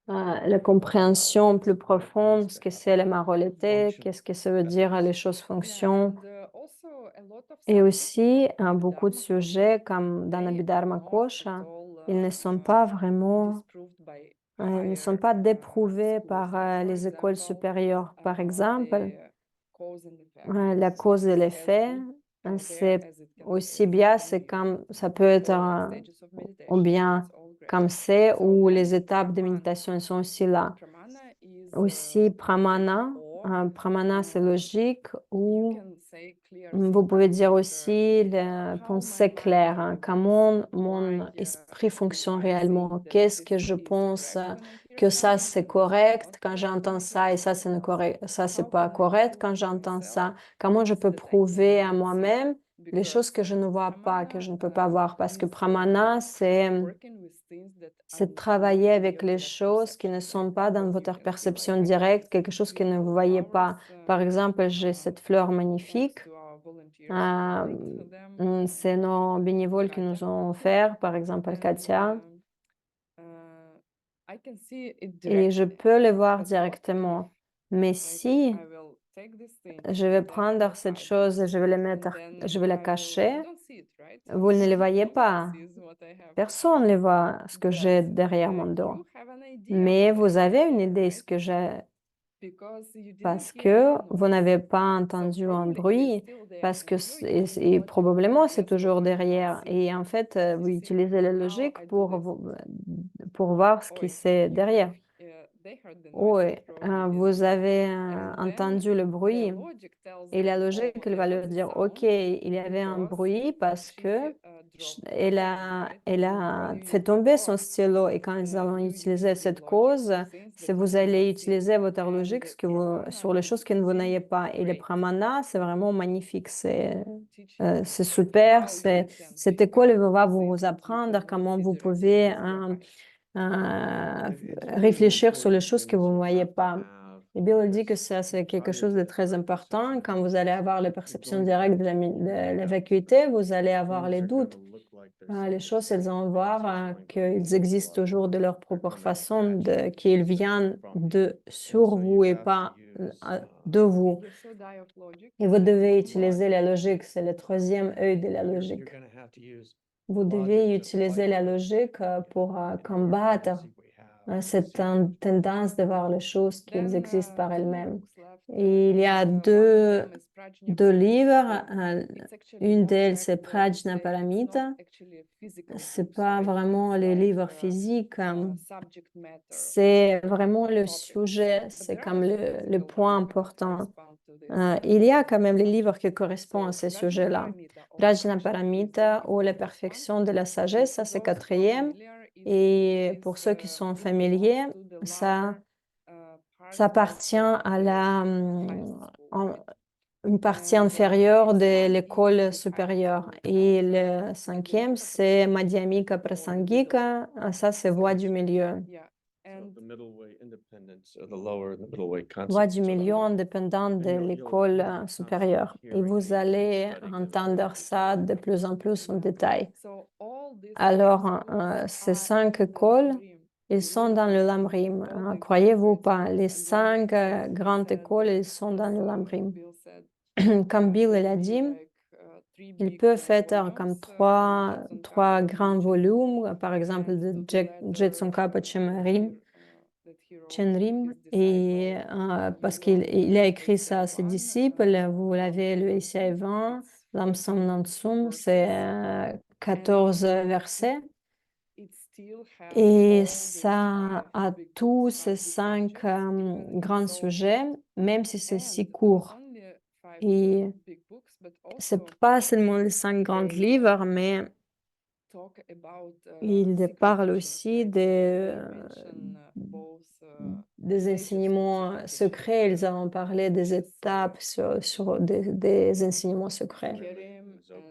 la compréhension plus profonde, ce que c'est la moralité, function qu'est-ce que ça veut as dire is. les choses Yeah, fonctionnent. and also a lot of Et subjects aussi, in beaucoup de Abhidharma sujets, Kosha, comme dans they l'Abhidharma are not Kosha, at all ils ne sont pas vraiment disproved by ne sont higher pas déprouvés schools. par Like, for les écoles example, supérieures. Par exemple, the cause and effect la cause et is as l'effet, good and rare c'est as it can aussi bien, c'est be. comme ça peut être Or the stages of ou meditation, bien it's all great. comme c'est, So ou then les étapes de pramana. méditation sont aussi là. Pramana is Aussi, logic, pramana, or pramana c'est logique, you ou can say clear vous pouvez thinking, dire like aussi la how my pensée mind claire, really comment works, mon why esprit do fonctionne I think réellement, that qu'est-ce que this je is pense correct when I hear que ça something c'est and this is not correct quand correct when j'entends I ça hear et ça c'est something else. correct, ça c'est How pas can I correct prove quand to j'entends ça. myself Comment je things peux that I prouver à cannot see? moi-même les choses Because que je ne vois pas, que pramana je ne peux pas voir, parce que pramana c'est working with things that are c'est not travailler in avec your les direct choses qui ne perception, sont right? pas dans Because you votre can see, like, perception I can directe, quelque see chose que ne vous beautiful voyez flowers, pas. Par exemple, j'ai cette fleur magnifique. thanks to our volunteers who bring them. C'est nos bénévoles qui nous Katya. ont offert, par exemple And Katia, I can see it et je directly, peux les voir but what if, directement. Mais like, si I will take this thing je vais and then I will prendre cette hide chose et it, je vais les and mettre, then je vais la you cacher, don't see it, right? vous ne les voyez Nobody pas. sees what I have. Personne ne voit ce que j'ai But derrière mon dos. you have an idea Mais what I vous have avez une there, idée de right? ce que j'ai Because you didn't parce hear que any vous noise. n'avez pas So entendu un probably it is bruit, still there, parce que and you're using et logic probablement c'est just toujours what you cannot derrière. see. Et en fait, vous See, utilisez la now logique I do this. pour voir ce qui Oi, c'est you derrière. have, they heard the noise, Oui, you probably vous didn't. avez And then entendu le the bruit. logic tells Et la them, logique, oh, elle there va was leur a dire, OK, sound il y avait un because bruit parce she que dropped her elle pen, a, right? elle And a when you fait use the tomber son cause, stylo. Et quand ils allont you utiliser use your cette logic cause, to things c'est that you vous allez cannot see. utiliser votre And logique pramana sur les choses que vous teaches n'ayez pas. Et le great. pramana, c'est vraiment magnifique. C'est Teaches super. how you can Cette école elle va things vous that you apprendre cannot comment see vous directly pouvez with your eyes. It's really réfléchir sur les important choses que things vous ne you voyez have to pas. have Et Bill dit que because ça, c'est quelque prior chose to de that très direct important. perception, Quand vous allez avoir la you're perception going to directe de have la doubts. vacuité, vous allez avoir Things les are going doutes. to look like there's Les something choses, elles vont voir going to qu'ils look existent like toujours de leur they're propre coming façon, naturally qu'ils viennent from you. de And sur so vous you et have to pas use de vous. The third eye of logic Et vous devez logic. utiliser la logique, c'est le troisième œil de la you're logique. going to have to use Vous logic devez to utiliser fight la with logique pour in our combattre tendency we have to cette see things tendance de voir les choses qu'ils Then existent par two elles-mêmes. books Et il y a deux livres. Une d'elles, c'est Prajna Paramita. C'est pas vraiment les livres physiques. C'est vraiment le sujet, c'est comme le point important. Il y a quand même les livres qui correspondent à ces sujets-là. Prajna Paramita ou la perfection de la sagesse, ça c'est quatrième. Et pour ceux qui sont familiers, ça appartient à une partie inférieure de l'école supérieure. Et le cinquième, c'est Madhyamika Prasangika. Ça, c'est voie du milieu. So the middle way independence, the lower and the middle way Voie du concept. milieu indépendante de l'école supérieure. Et vous allez entendre ça de plus en plus en détail. Alors, ces 5 écoles, ils sont dans le Lamrim. Croyez-vous ou pas, les 5 grandes écoles, ils sont dans le Lamrim. Comme Bill l'a dit, ils peuvent être comme trois grands volumes, par exemple de Jetsunga Chenrim, et parce qu'il a écrit ça à ses disciples. Vous l'avez, le Isaiah 20, Lamsam Nansum, c'est 14 versets. Et ça a tous ces 5 grands sujets, même si c'est si court. Et c'est pas seulement les 5 grands livres, mais il parle aussi des enseignements secrets. Ils ont parlé des étapes sur des enseignements secrets.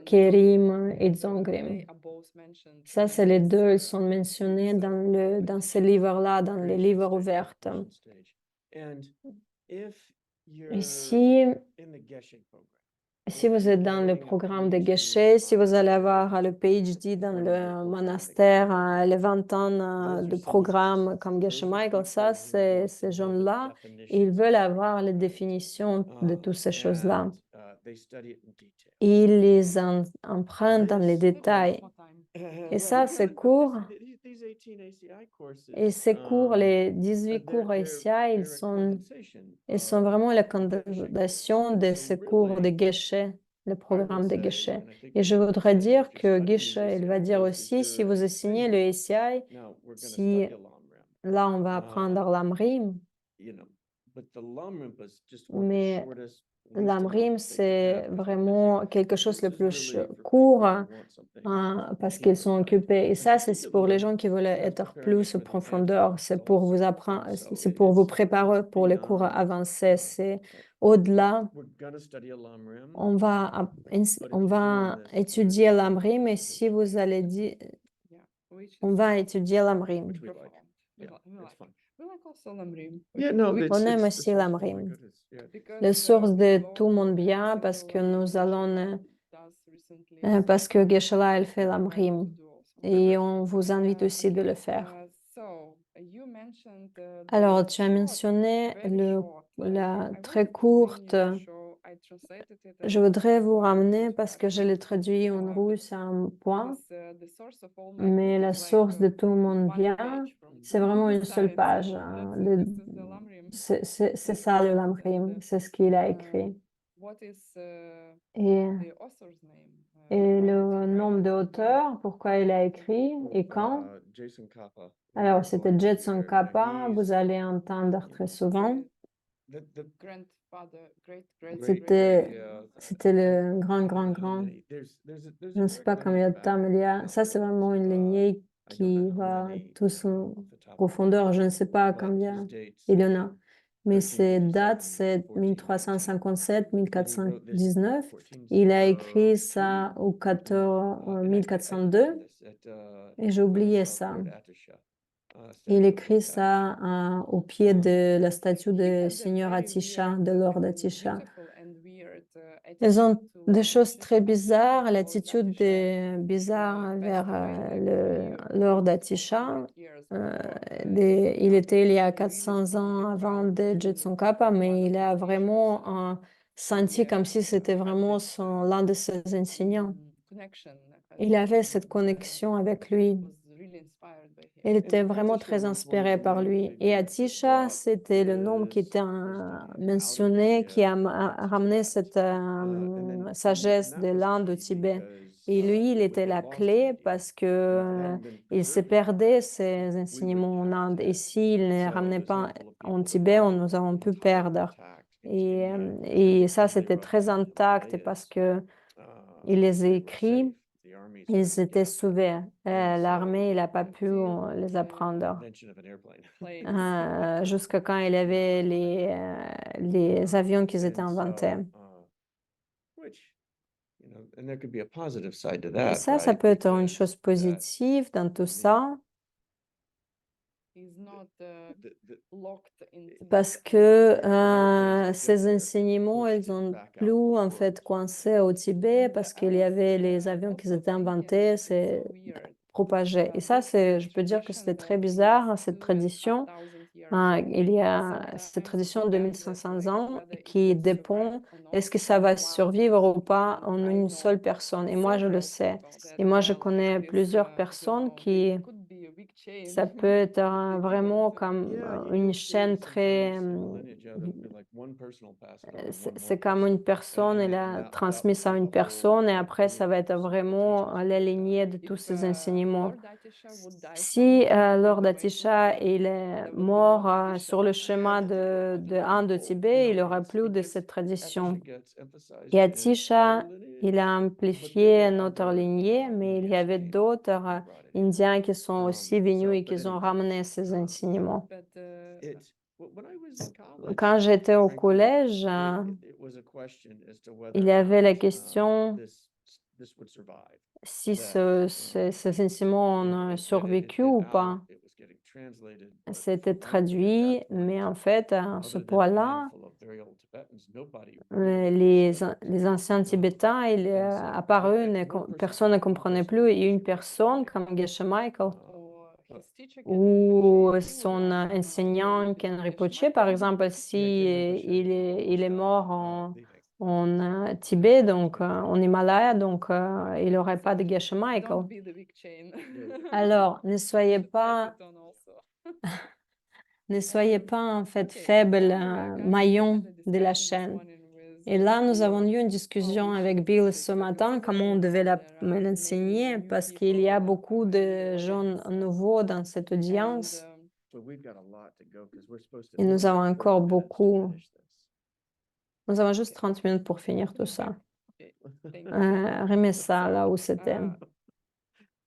Kerim et Dzongrim. Ça, c'est les deux, ils sont mentionnés dans ces livres-là, dans les livres ouverts. Et si vous êtes dans le programme de Geshe, si vous allez avoir le PhD dans le monastère, les 20 ans de programme comme Geshe Michael, ça, ces gens-là, ils veulent avoir les définitions de toutes ces choses-là. Ils les empruntent dans les détails. Et ça, c'est court. Et ces cours, les 18 cours ACI, ils sont vraiment la condensation de ces cours de Geshe, le programme de Geshe. Et je voudrais dire que Geshe, il va dire aussi, si vous enseignez le ACI, si là, on va apprendre l'Amrim, mais l'Amrim, c'est vraiment quelque chose de plus court parce qu'ils sont occupés. Et ça, c'est pour les gens qui veulent être plus en profondeur. C'est pour vous apprendre, c'est pour vous préparer pour les cours avancés. C'est au-delà. On va étudier l'Amrim, et si vous allez dire, on va étudier l'Amrim. On aime aussi l'Amrim. La source de tout mon bien, parce que nous allons, parce que Geshe-la, elle fait l'Amrim. Et on vous invite aussi de le faire. Alors, tu as mentionné la très courte. Je voudrais vous ramener, parce que je l'ai traduit en russe à un point, mais la source de tout mon bien, c'est vraiment une seule page. C'est ça le Lamrim, c'est ce qu'il a écrit. Et le nom de l'auteur, pourquoi il a écrit et quand? Alors, c'était Jetson Kappa, vous allez entendre très souvent. C'était le grand. Je ne sais pas combien de temps il y a. Ça, c'est vraiment une lignée qui va tous en profondeur. Je ne sais pas combien il y en a. Mais ces dates, c'est 1357, 1419. Il a écrit ça au 1402. Et j'ai oublié ça. Il écrit ça au pied de la statue de Seigneur Atisha, de Lord Atisha. Ils ont des choses très bizarres, l'attitude bizarre vers le Lord Atisha. Il était il y a 400 ans avant de Jetsun Kappa, mais il a vraiment senti comme si c'était vraiment l'un de ses enseignants. Il avait cette connexion avec lui. Elle était And vraiment Atisha très was one inspirée of the par men lui. maybe Et that Atisha, brought c'était le nom qui his était wisdom out of mentionné, qui a Tibet to ramené Tibet. cette And sagesse that de was l'Inde au key Tibet. because Et lui, il he would était get la lost in clé India parce and if it que hadn't been il se preserved in perdait Tibet, ces we would enseignements en have Inde. Et had s'il ne les cells, ramenait this pas handful of en people Tibet, divided, nous avons pu entire perdre. attack Et, continued et ça, as they c'était crossed très the intact parce Himalayas. que il les a They were écrits. safe. The armies Ils couldn't étaient get them. sauvés. And L'armée, il n'a pas Until pu les the apprendre. mention of an airplane. planes. Jusqu'à quand il y avait les avions qui étaient And inventés. which, and there could be a positive side to Et that, ça right? peut être une Because chose positive dans tout the- ça, Is not the- locked into parce the que Americans ces just enseignements, pushed ils him ont back out plus the en fait port. coincé au Tibet And parce I qu'il y was, avait les avions qui also étaient thinking inventés, it's c'est so weird. propagé. Et ça, This is a je peux dire que c'était tradition très that is bizarre, cette 2,500 tradition. years Il y old. a cette Sometimes tradition it de depends that, 1500 like, ans whether it qui will dépend, survive or not est-ce que ça in va one survivre ou pas person. en I une know seule personne? Et moi, je le several sais. people Et that moi, je like connais this, plusieurs you personnes know, qui, they could be a big chain ça peut être if they vraiment didn't. comme Yeah, une you'll chaîne see très, sometimes in the lineage, there'll be like one person will pass it on to one more c'est comme person. une personne, elle And a that transmis will ça à take une a whole personne et like après, ça va être universe of vraiment teachings. la lignée de tous If ces enseignements. Lord Atisha would die Si someday on Lord the way to Atisha Tibet, il est there would be no mort sur le tradition chemin that he de continued Inde au to Tibet, il No, n'aura plus de because cette Atisha tradition. gets emphasized Et in Atisha, our il a lineage, but there amplifié were notre other lignée, mais il y Indians avait came d'autres who brought it in. Indiens qui sont aussi venus et But qui ont anyway, ramené ces enseignements. but when I was in college, Quand j'étais au frankly, collège, it was a question as to il whether y or avait la not question this would survive. si That, ces enseignements ont survécu ou pas. It was getting translated, but C'était frankly, at traduit, that point, mais en fait, à ce other than a point-là, handful of very old Tibetans, nobody really les understood it. les anciens tibétains, so apparu, one person personne ne came, one comprenait person plus, came, et une Geshe personne Michael. comme Geshe Michael or his teacher Ken ou Rinpoche, he would son ask him, enseignant "Did Ken Geshe Rinpoche, par Michael exemple, si Yeah, Ken Rinpoche il est almost mort died, leaving. en Tibet, donc en Himalaya, donc il n'aurait pas de Geshe Michael. Don't be the big chain." Alors, ne soyez Should pass pas it on also. Ne soyez pas en fait Okay, faible now we are kind of maillon had a de la discussion this chaîne. morning with Et là, nous Bill, avons eu une how discussion we avec should Bill teach ce it, matin, because comment on you devait know there are l'enseigner, many new parce qu'il y a people beaucoup in the de gens audience, nouveaux dans cette and audience. So we've got a lot to go because we're supposed to Et nous have avons like 30 encore minutes to beaucoup. finish this. Nous avons juste 30 minutes pour finir tout ça. okay, thank you. Remets ça là So, où c'était.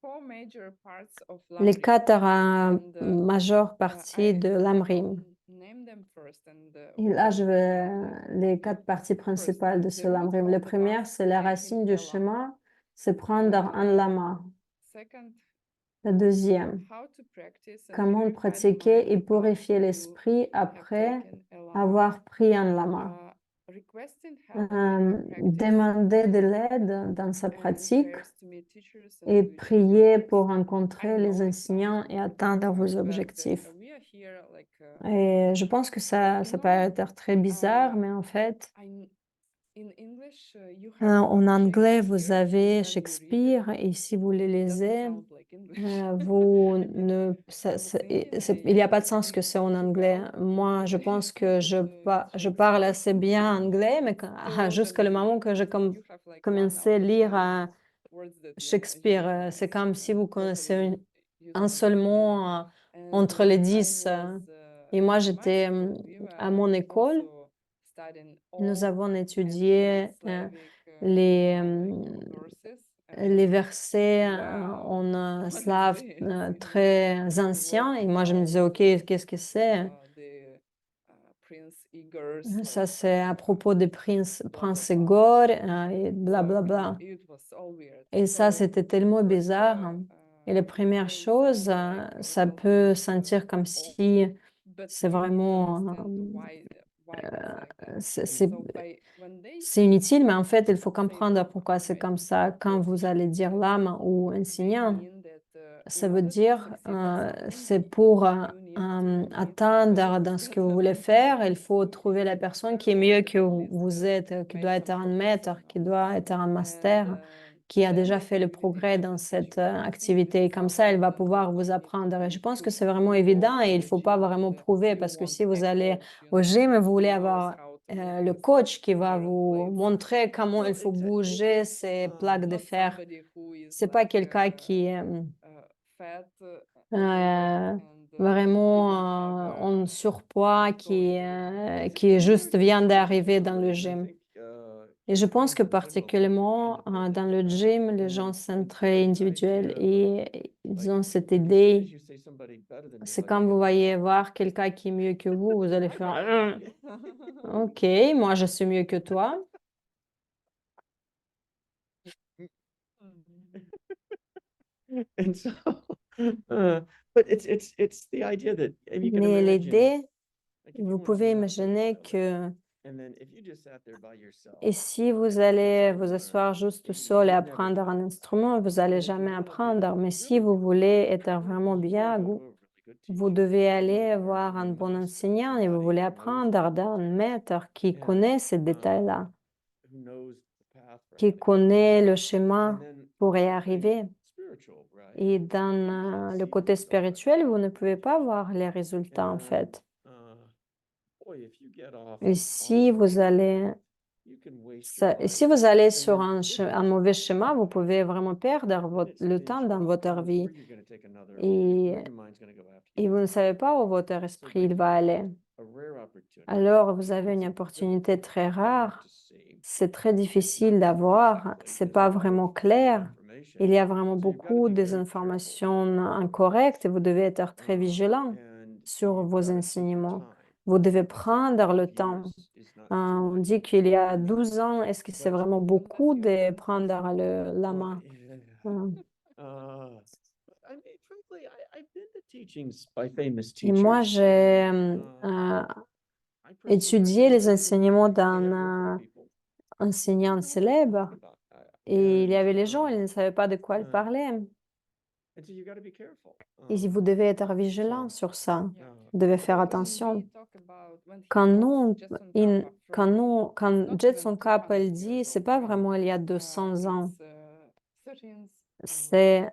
four major parts of Les Lamrim, 4 and majeures parties de l'Amrim. name them first, and Et là, we'll, je vais les 4 parties principales de ce the root Lamrim. of La the première, path, c'est la taking racine du a lama. chemin, c'est prendre un lama. Second, La deuxième, how to practice and comment purify the pratiquer mind et after purifier you l'esprit have après taken a lama. avoir pris un lama. Requesting help in your practice, Demander de l'aide dans sa and pratique prayers to meet teachers and et to achieve prier your pour goals. rencontrer I les know it's not enseignants et atteindre vos but, objectifs. we are here like Et je pense que ça you peut know, être très bizarre, mais en fait, in English you have en anglais, vous Shakespeare, and avez when you read Shakespeare it, et si vous le it doesn't lisez, sound like English. vous I mean, ne, il n'y a pas de sens que c'est en anglais. Moi, je pense que je parle assez bien anglais, mais jusqu'à le moment que je commençais à lire Shakespeare, c'est comme si vous connaissez un seul mot entre les 10. Et moi, j'étais à mon école. Nous avons étudié les versets en slave très anciens. Et moi, je me disais, OK, qu'est-ce que c'est? Ça, c'est à propos des princes Igor et blablabla. Et ça, c'était tellement bizarre. Et la première chose, ça peut sentir comme si c'est vraiment c'est inutile, mais en fait, il faut comprendre pourquoi c'est comme ça. Quand vous allez dire lama ou enseignant, ça veut dire c'est pour atteindre dans ce que vous voulez faire, il faut trouver la personne qui est mieux que vous êtes, qui doit être un maître, qui doit être un master, qui a déjà fait le progrès dans cette activité. Comme ça, elle va pouvoir vous apprendre. Et je pense que c'est vraiment évident et il ne faut pas vraiment prouver parce que si vous allez au gym et vous voulez avoir le coach qui va vous montrer comment il faut bouger ces plaques de fer. C'est pas quelqu'un qui est vraiment en surpoids, qui juste vient d'arriver dans le gym. Et je pense que particulièrement dans le gym, les gens sont très individuels et ils ont cette idée. C'est quand vous voyez voir quelqu'un qui est mieux que vous allez faire OK, moi je suis mieux que toi. And so, but it's the idea that, and you can Mais imagine, l'idée, like, if vous you wanna pouvez be out there imaginer forever, que and then if you just sat there by yourself, et si vous and allez tried to vous learn, asseoir juste tout you seul et you'd never apprendre get un it. instrument, vous And allez if you jamais wanna be apprendre. Mais si really vous good, voulez être you vraiment really bien, go to a really good vous teacher. devez You aller wanna learn voir un from a bon nice enseignant et vous voulez somebody who knows apprendre what d'un it is, maître qui and connaît ces détails-là, who knows the path qui right, connaît le and chemin then pour y something arriver. spiritual, right? Et You dans can't le see côté the result right spirituel, vous away. ne pouvez pas voir les résultats en And fait. boy, if you get off Et off si the vous right allez, path, you can waste your et life. si vous allez And sur then un mauvais schéma, vous pouvez vraiment perdre le temps dans votre vie. Et, et vous ne savez pas où votre esprit il va aller. Alors, vous avez une opportunité très rare. C'est très difficile d'avoir. C'est pas vraiment clair. Il y a vraiment beaucoup des informations incorrectes et vous devez être très vigilant sur vos enseignements. Vous devez prendre le temps. On dit qu'il y a 12 ans. Est-ce que c'est vraiment beaucoup de prendre la main? I mean, frankly, I've been to teachings by famous Et moi, teachers. j'ai I personally étudié les recommend enseignements they have worked d'un with people enseignant who know what they're célèbre. talking about. Et il y And avait les gens, ils ne savaient pas de quoi ils parlaient. so you got to be careful. Et vous devez être vigilant sur ça. Vous devez faire attention. Quand Jetson Kappa dit, c'est pas vraiment il y a 200 ans. C'est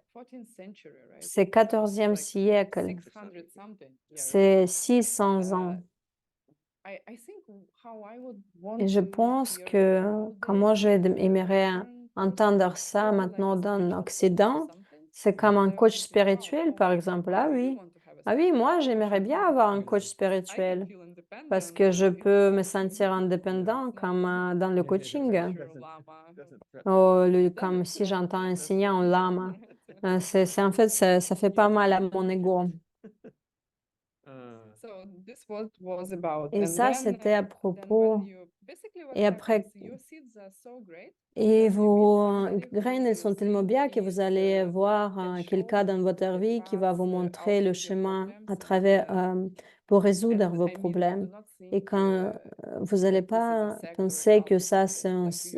14e siècle. C'est 600 ans. Et je pense que comment j'aimerais entendre ça maintenant dans l'Occident, c'est comme un coach spirituel, par exemple. Ah oui, moi j'aimerais bien avoir un coach spirituel parce que je peux me sentir indépendant comme dans le coaching. Comme si j'entends enseigner en lama. C'est en fait, ça fait pas mal à mon ego. Et ça, c'était à propos. Et après, et vos graines, elles sont tellement bien que vous allez voir quelqu'un dans votre vie qui va vous montrer le chemin à travers pour résoudre vos problèmes. Et quand vous n'allez pas penser que ça, c'est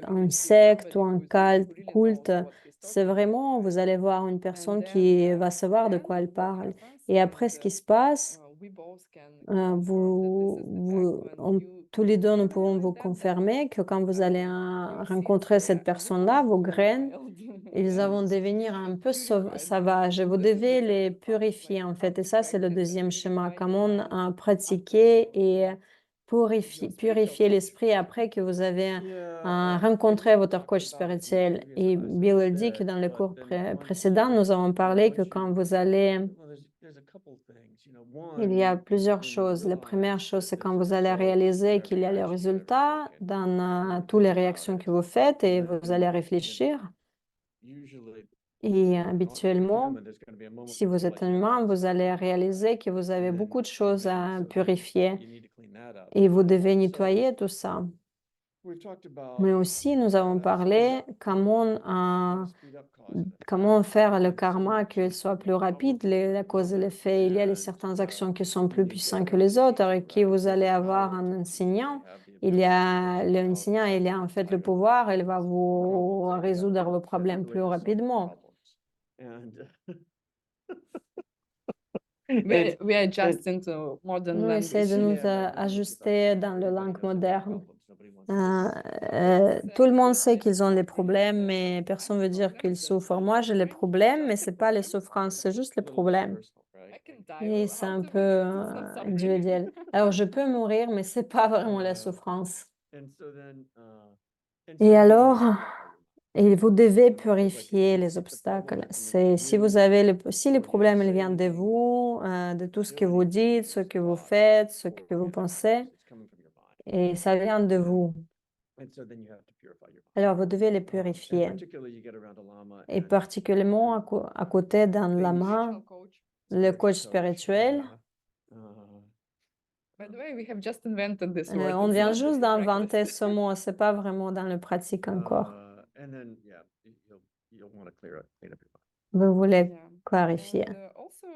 un secte ou un culte, c'est vraiment, vous allez voir une personne qui va savoir de quoi elle parle. Et après, ce qui se passe, tous les deux, nous pouvons vous confirmer que quand vous allez rencontrer cette personne-là, vos graines, ils vont devenir un peu sauvages. Vous devez les purifier, en fait. Et ça, c'est le deuxième schéma. Comment pratiquer et purifier l'esprit après que vous avez rencontré votre coach spirituel. Et Bill dit que dans le cours précédent, nous avons parlé que quand vous allez il y a plusieurs choses. La première chose, c'est quand vous allez réaliser qu'il y a les résultats dans toutes les réactions que vous faites et vous allez réfléchir. Et habituellement, si vous êtes un humain, vous allez réaliser que vous avez beaucoup de choses à purifier et vous devez nettoyer tout ça. Mais aussi, nous avons parlé comment faire le karma qu'il soit plus rapide, la cause et l'effet. Il y a certaines actions qui sont plus puissantes que les autres et qui vous allez avoir un enseignant. L'enseignant, il a en fait le pouvoir, il va vous résoudre vos problèmes plus rapidement. We adjust into modern Nous language. essayons de nous ajuster dans la langue moderne. Tout le monde sait qu'ils ont les problèmes, mais personne ne veut dire qu'ils souffrent. Moi, j'ai les problèmes, mais c'est pas les souffrances, c'est juste les problèmes. Et c'est un peu individuel. Alors, je peux mourir, mais c'est pas vraiment la souffrance. Et alors, et vous devez purifier les obstacles. C'est si vous avez si les problèmes ils viennent de vous, de tout ce que vous dites, ce que vous faites, ce que vous pensez, et ça vient de vous. Alors, vous devez les purifier. Et particulièrement à côté d'un lama, le coach spirituel. By the way, we have just invented this word. On It's vient not juste in d'inventer practice. ce mot, c'est pas vraiment dans le pratique encore. Vous voulez Yeah. clarifier. And also,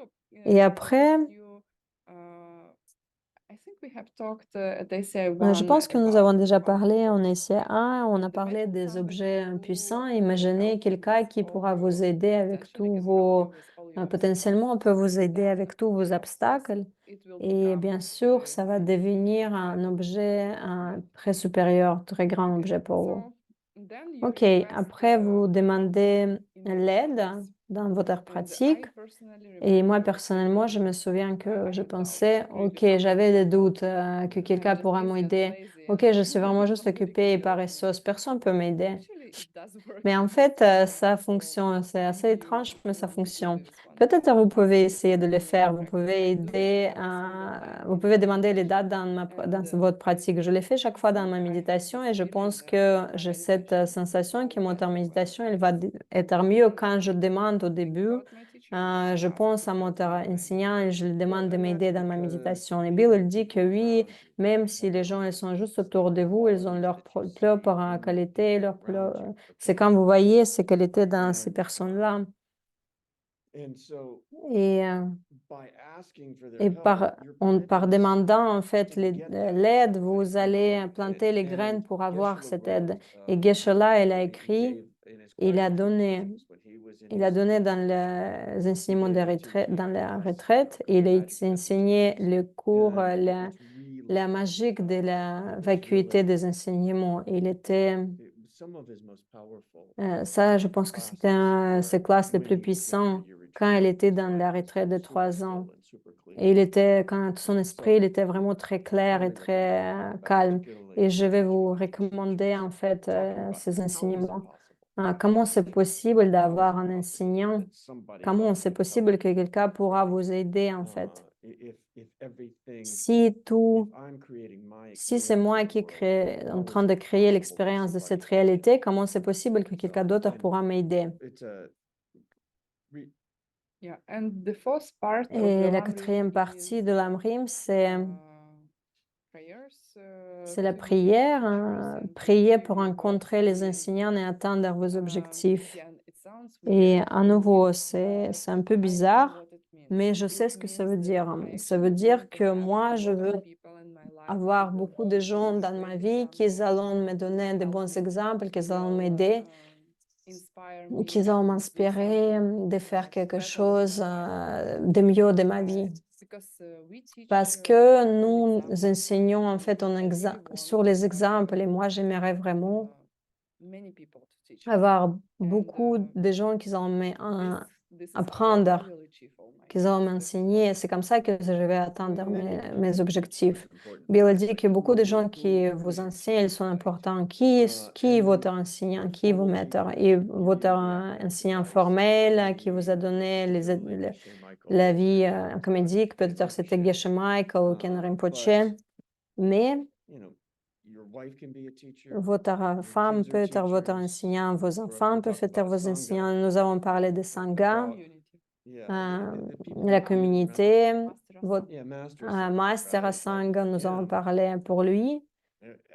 Et après, I think we have talked at ACI je 1 pense que nous avons déjà about parlé en essai 1, on a the parlé magic des sound that objets you puissants. will Imaginez help you quelqu'un with qui all pourra your vous aider avec potentially tous can help vos... you with all your potentiellement, on peut vous aider Then avec tous vos obstacles. it will Et become bien sûr, the ça va magic devenir un item. objet très supérieur, très grand objet pour vous. So then you OK, request après, vous demandez in your l'aide practice. dans votre And pratique. I personally Et moi, remember personnellement, je me souviens I que je had doubts. pensais, Maybe OK, somebody j'avais des will help doutes me. que I'm quelqu'un just pourra busy and m'aider. lazy OK, and je suis vraiment juste nobody occupée can et help me. paresseuse. Personne ne peut m'aider. Actually, it does work. Mais en fait, ça fonctionne. C'est assez Maybe étrange, mais ça you want to do fonctionne. this one Peut-être vous pouvez essayer de le in your faire. Vous practice. pouvez I do it aider, every single day. vous pouvez demander les dates dans And votre pratique. Je l'ai fait chaque fois dans ma I have méditation this et je feeling pense that que my j'ai cette meditation sensation que will mon get méditation, elle better. va être mieux quand je demande au Think début. about my teacher. Je Ask pense à to mon help me when enseignant et je lui demande de and m'aider that's dans ma because méditation. Et Bill, il dit que oui, même have si their les gens own ils sont juste autour de vous, ils ont leur qualities that you propre see in qualité, people leur around you, c'est okay? quand vous voyez ces qualités dans ces And, personnes-là. And so Et, by asking for their et help, par demandant en fait to get that l'aide, help, vous right? allez planter les And graines pour avoir Geshe-la cette aide. wrote, Et Geshe-la, elle a he écrit, gave in his il a quiet donné, meditations when he was in il a his donné dans retreat, les enseignements he de gave the two retraite, dans la classes, retraite, il a magic enseigné meditations. le cours, And la it's really, magique de la it's vacuité really, des enseignements. Il était, some of his most powerful ça, je pense que c'était un de ses classes les when plus he was in puissantes your quand retreat, elle était his dans la mind was retraite de super 3 ans. still and super clear. Et il était, quand son esprit, So, il était vraiment très clair et finding a très practice, calme. particularly Et je vais magic vous meditations, recommander en fait talking about ces how is it enseignements. possible, Comment c'est possible d'avoir un possible enseignant? that somebody Comment else c'est can help possible you. que quelqu'un pourra vous aider en fait? If everything, Si if tout, I'm creating my si c'est experience moi in the qui world, en how train is de it créer possible that l'expérience de somebody cette else can? réalité, comment c'est possible que quelqu'un So, d'autre and pourra m'aider? it's a re- Yeah, and the fourth part of Et the la Lam quatrième Rim partie is de l'Amrim, c'est prayers la to meet prière, teachers and to prier achieve pour your rencontrer les goals. enseignants et atteindre vos objectifs. Again, it sounds Et weird, à nouveau, c'est but un peu I know bizarre, what it means. mais je sais It ce que ça veut means that dire. I Ça veut actually dire want to que have moi, a je lot of veux people in my life who avoir will beaucoup de gens set dans great ma vie qui examples, allons me donner de help bons me, exemples, qui allont will m'aider, inspire qui me allont to do m'inspirer something de faire quelque better with chose my life. de mieux de ma vie. Because we teach Parce que through nous examples, enseignons en fait and I really want sur to les have exemples et moi j'aimerais vraiment many people to teach. avoir beaucoup de gens qui vont This is how I apprendre, will achieve all my qui vont goals. m'enseigner. C'est comme ça que je vais atteindre mes objectifs. important Bill part, dit right? que beaucoup de Who gens qui who's vous your enseignent, ils sont teacher, right? importants. Qui est And votre then enseignant? your Qui est votre formal maître? teachers, Et your votre Rabbi enseignant Price, formel qui vous a maybe donné particularly Geshe la Michael, vie Ken comédique. Peut-être c'était Rinpoche. Geshe Michael ou Ken Rinpoche. But, Mais you know, your wife can be a teacher, votre your femme kids peut are être votre teachers. enseignant, vos We enfants peuvent talked être about a vos enseignants. sangha, Nous avons parlé de Sangha, about, yeah, the people la that lead around. communauté, votre Yeah, master sangha, Master right? Sangha, nous avons Yeah. parlé pour lui.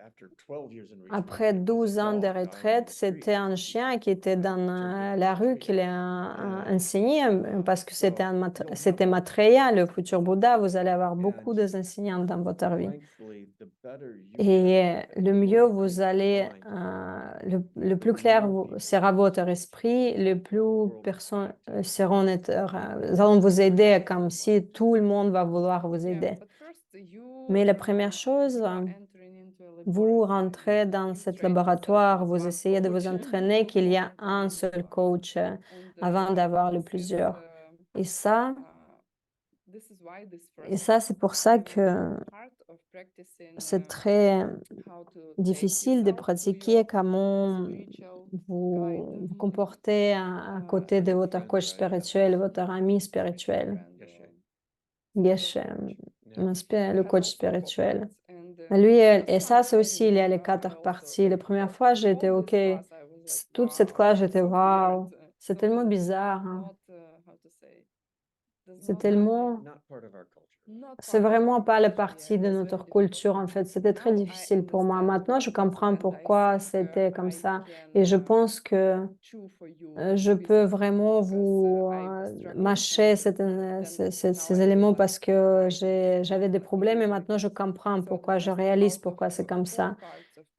After 12 years in retreat, Après it was a 12 ans de dog dying in retraite, the c'était street. un chien qui était dans Interpreted la by rue Maitreya. qu'il a And, enseigné parce que c'était you'll have Maitreya, le futur Bouddha. Vous allez avoir beaucoup d'enseignants dans votre vie. thankfully, the better you Et get at le mieux organizing vous your allez, mind, le plus clair sera votre esprit, le plus world personnes practice. seront allons vous aider comme si tout le monde va vouloir vous aider. Mais la première chose, vous rentrez dans cet laboratoire, vous essayez de vous entraîner qu'il y a un seul coach avant d'avoir le plusieurs. Et ça, c'est pour ça que c'est très difficile de pratiquer comment vous vous comportez à côté de votre coach spirituel, votre ami spirituel. Geshe, le coach spirituel. Lui, et ça, c'est aussi, il y a les 4 parties. La première fois, j'étais OK. Toute cette classe, j'étais waouh. C'est tellement bizarre, hein. C'est tellement, Not part of our culture. c'est vraiment pas la partie de notre culture, en fait. C'était très difficile pour moi. Maintenant, je comprends pourquoi c'était comme ça. Et je pense que je peux vraiment vous mâcher ces éléments parce que j'avais des problèmes et maintenant je comprends pourquoi, je réalise pourquoi c'est comme ça.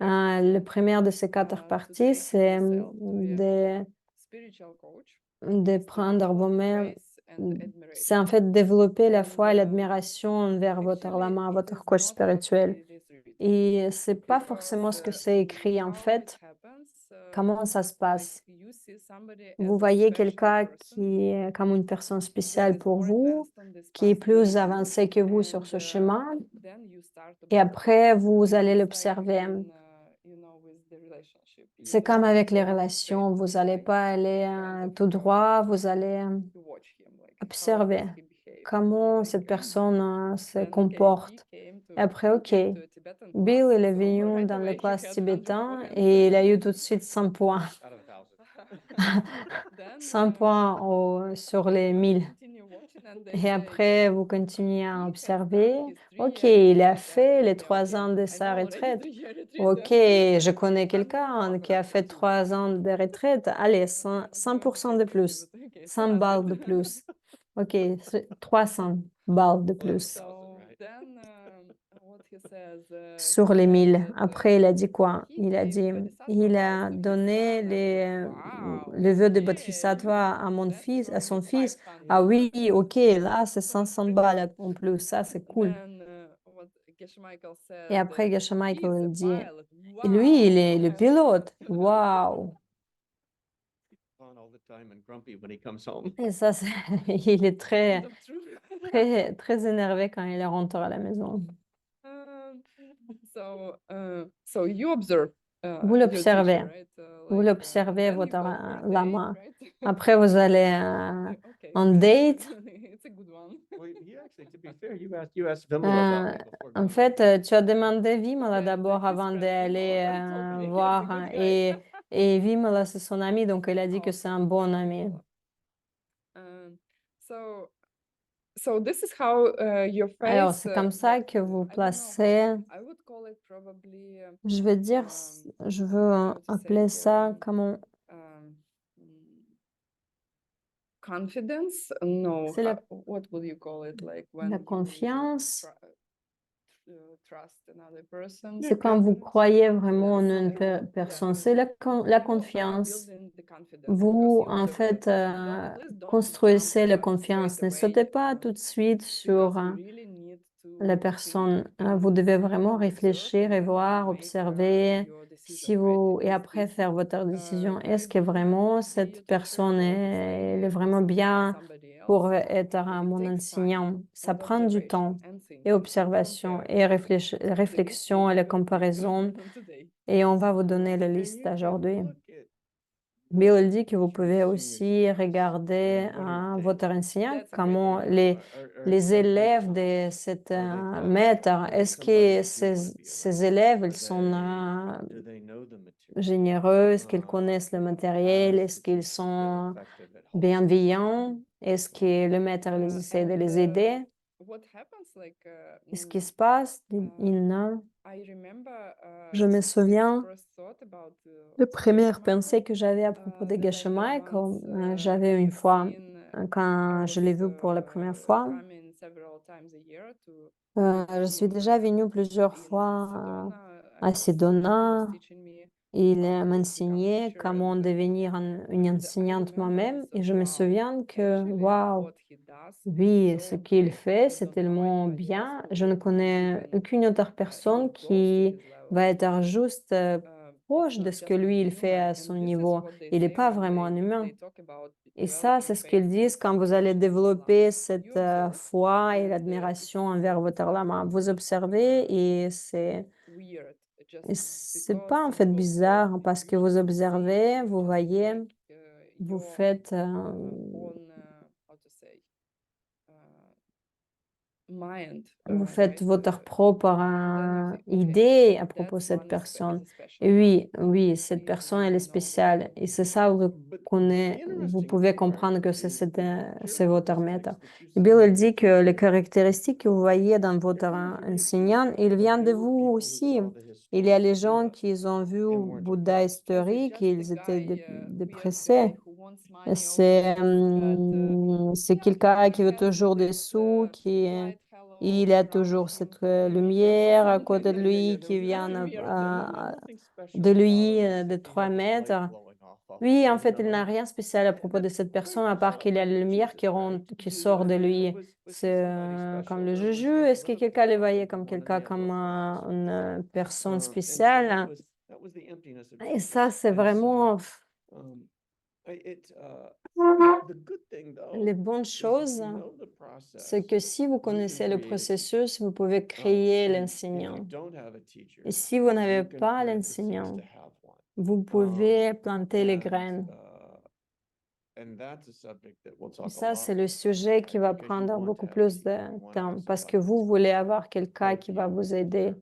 Le premier de ces 4 parties, c'est de prendre vous-même, c'est en fait développer la foi et l'admiration envers votre lama, votre coach spirituel. Et c'est pas forcément ce que c'est écrit en fait. Comment ça se passe? Vous voyez quelqu'un qui est comme une personne spéciale pour vous, qui est plus avancé que vous sur ce chemin, et après, vous allez l'observer. C'est comme avec les relations, vous n'allez pas aller tout droit, vous allez observer comment cette personne se comporte. Et après, OK, Bill, il est venu dans la classe tibétain et il a eu tout de suite 100 points. Out of 1,000. 100 points sur les 1000. Et après, vous continuez à observer. OK, il a fait les 3 ans de sa retraite. OK, je connais quelqu'un qui a fait 3 ans de retraite. Allez, 100% de plus. 100 balles de plus. OK, 300 balles de plus. Sur les 1000. Après, il a dit quoi? Il a dit, il a donné le vœu de Bodhisattva à mon fils, à son fils. Ah oui, ok, là, c'est 500 balles en plus, ça, c'est cool. Et après, Geshe Michael, il dit, et lui, il est le pilote. Waouh! On all the time and grumpy when he comes home. Et ça, il est très, très, très énervé quand il rentre à la maison. Vous l'observez. Vous l'observez, votre lama. Après, vous allez en date. Well, he actually, to be fair, you asked Vimala about me before En going. fait, tu as demandé Vimala d'abord avant d'aller voir. Et Vimala, c'est son ami, donc elle a dit que c'est un bon ami. Alors, c'est comme ça que vous placez, je veux dire, je veux appeler ça comment? Confidence? No. C'est la What would you call it? Like la when you confiance. trust another person. C'est quand vous croyez vraiment en une personne. C'est la confiance. Building the confidence Vous, because en you fait, please don't construisez la jump, confiance. straight Ne away sautez pas tout de suite because sur you really need la to personne. think and Vous devez vraiment observe réfléchir et and then voir, make observer, your decision, si vous, right? et Because après if faire votre décision. Est-ce que I vraiment be your cette teacher personne all this est, elle est way, vraiment listening to bien somebody else, pour être mon takes time enseignant? Ça and prend du temps observation and thinking et and observation compare. et Today, réflexion et la comparaison. today. Et on va vous donner la And liste you can aujourd'hui. look at Bill what il dit que vous your pouvez senior aussi students regarder and what are they votre enseignant, That's a great comment idea. les élèves de cette maître, est-ce que ces élèves, ils sont do they know the material? généreux, est-ce qu'ils connaissent le matériel, est-ce qu'ils sont bienveillants, est-ce que le maître les essaie de les aider, What happens like qu'est-ce qui se passe? I remember Je me souviens, first thought about la première Geshe pensée Michael, que j'avais à propos de that I Geshe had Michael, once, j'avais une fois, seen, quand I je l'ai was, vu pour la première fois, coming several times a year to je suis live, déjà venue plusieurs in fois Sedona. à He was Sedona. teaching me Il how to become a m'enseignait teacher comment and, devenir une and I enseignante remember moi-même. this, Et je me wow, souviens que, actually waouh, what he does oui, is ce so qu'il great. fait, I c'est don't know tellement anybody else bien. who Je ne connais even aucune autre even personne close to his level. va être juste proche not de ce just que lui, il inhuman, fait à and son this is niveau. what they Il n'est say pas when vraiment un humain. they talk about Et ça, c'est developing ce qu'ils faith disent quand vous and allez admiration in développer lama. cette You observe, foi et and l'admiration it's envers votre lama. Vous observez et c'est weird just et c'est because pas en fait you bizarre observe, parce you que vous just see, observez, you vous just voyez, make vous your faites, own how to say uh, mind, vous faites right? votre propre And then you think, okay, idée à propos de that's cette one personne. is a special Et one. oui, oui, cette We personne, elle est know that. spéciale. Et c'est ça, vous But vous the pouvez interesting comprendre part que c'est is the c'est votre characteristics maître. that you Et Bill, see il in dit your que les teacher, caractéristiques que vous voyez dans votre everyone can be a enseignant, teacher, ils but viennent de there were vous people who aussi. saw the Il y a les historical gens Buddha qui ont vu and weren't Bouddha impressed. Is it historique just et the ils étaient guy, weird dépressés. guy who wants money C'est yeah, quelqu'un qui veut has toujours des this sous, light halo il a around toujours him, cette maybe or lumière à something côté de like lui There qui was vient nothing weird. nothing special de about lui him de except he 3 had this light mètres. glowing off of Oui, en him, fait, il n'a rien spécial à propos de cette personne à part qu'il y a la lumière qui sort de lui. Was he C'est somebody comme special, le or was juju. he a Est-ce que quelqu'un le political, or voyait comme one and quelqu'un, the other, comme or both? une personne And so spéciale? that was the emptiness of Et ça, Jesus. c'est And so, vraiment it the good thing les though bonnes is if choses. you know the C'est process, que si vous you can connaissez le create a teacher. processus, vous pouvez créer And if you l'enseignant. don't have a teacher, Et si vous n'avez you can pas plant the seeds l'enseignant, to have one. vous pouvez planter les graines. And that's a subject that we'll Et talk a ça, lot c'est le more sujet about, qui right? va Because you prendre want to beaucoup have a plus de teacher, you want to have temps parce que somebody vous who's voulez gonna avoir quelqu'un help qui va you vous with aider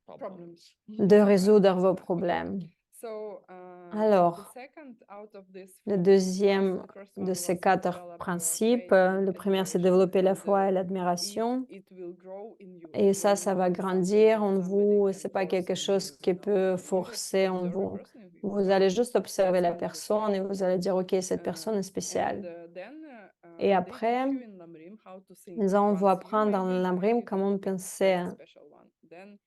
your Problems. de Right. résoudre vos problèmes. So, the Alors, second out of this le four deuxième principles, the first de one ces was 4 develop principes, faith and le premier, c'est admiration, développer la and foi et l'admiration. it will grow in you Et when ça va you do something grandir that en somebody vous. can C'est pas force quelque on chose you, qui peut you just forcer en observe a vous. person and you, Vous wow, allez juste observer that's la one good personne et faith. vous allez dire, OK, cette personne est And spéciale. then Et they après, teach you in Lamrim how to think. nous allons vous Once you apprendre dans made your mind, l'Amrim you comment think, penser. that's a special one. Then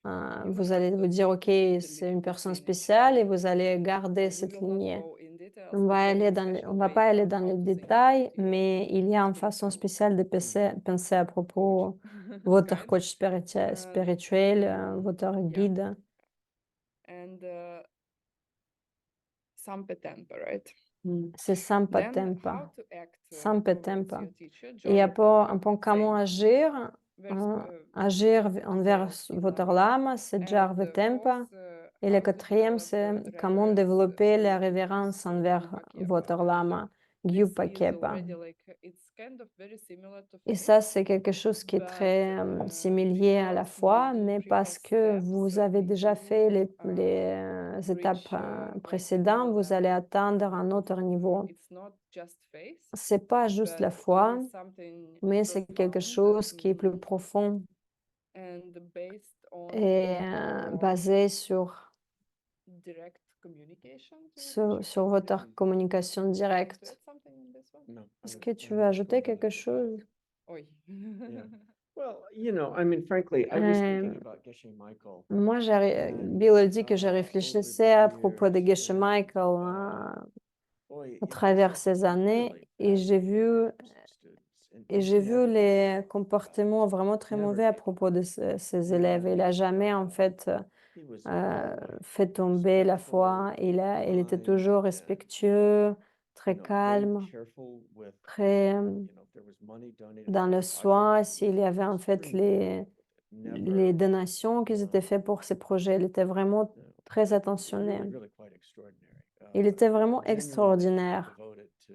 you Vous start allez vous to dire, OK, think c'est literally une from this personne lineage. spéciale et vous allez garder We cette will not lignée. go in details, On but va there aller is dans, special on va way pas aller how dans les to think détails, about your mais il y a une façon spiritual spéciale de penser à propos votre guide. coach spirituel, votre Yeah. guide. And Sampetempa, right? C'est Sampa Then Tempa. how to act Sampa towards Tempa. your teacher, Et Jorva Tempa. comment Same. agir, agir envers Develop in votre Lamrim. lama, c'est And Jarva Tempa. fourth, Et le how to quatrième, develop c'est comment reverence développer for la your révérence teachers, envers Gyupa Kepa. votre And lama, this Gyupa is Kepa. already like, it's kind of very similar to Et faith, ça, c'est quelque chose qui est but très similaire à la because foi, you do mais previous parce que steps, vous avez déjà you fait les étapes reach like précédentes, another vous allez atteindre un level. autre niveau. It's not just faith, C'est pas juste but la it foi, is something mais c'est quelque profound chose qui est plus profond and based on et your basé sur, direct communication to your sur, teacher. sur votre communication You want to directe. add something in this one? No, Est-ce que tu veux just ajouter going quelque to the chose? Oi. Yeah. Well, I mean, frankly, I was thinking about Geshe Michael. Moi, And, Bill a dit que je over réfléchissais the à propos de years, Geshe and, Michael boy, à it travers was ces a années really et bad j'ai vu behavior of some students, and he's never les comportements vraiment très never mauvais à did. propos de ses élèves. Il n'a jamais en fait He was euh, always fait tomber la foi. Il était kind, toujours and, respectueux, très very calme, careful with, très if there was money donated dans for le the project, soin. he S'il y avait en fait extremely careful with it. les Never, donations qui étaient faites pour ces projets, il était vraiment très attentionné. really quite extraordinary. Il était vraiment Genuinely extraordinaire devoted to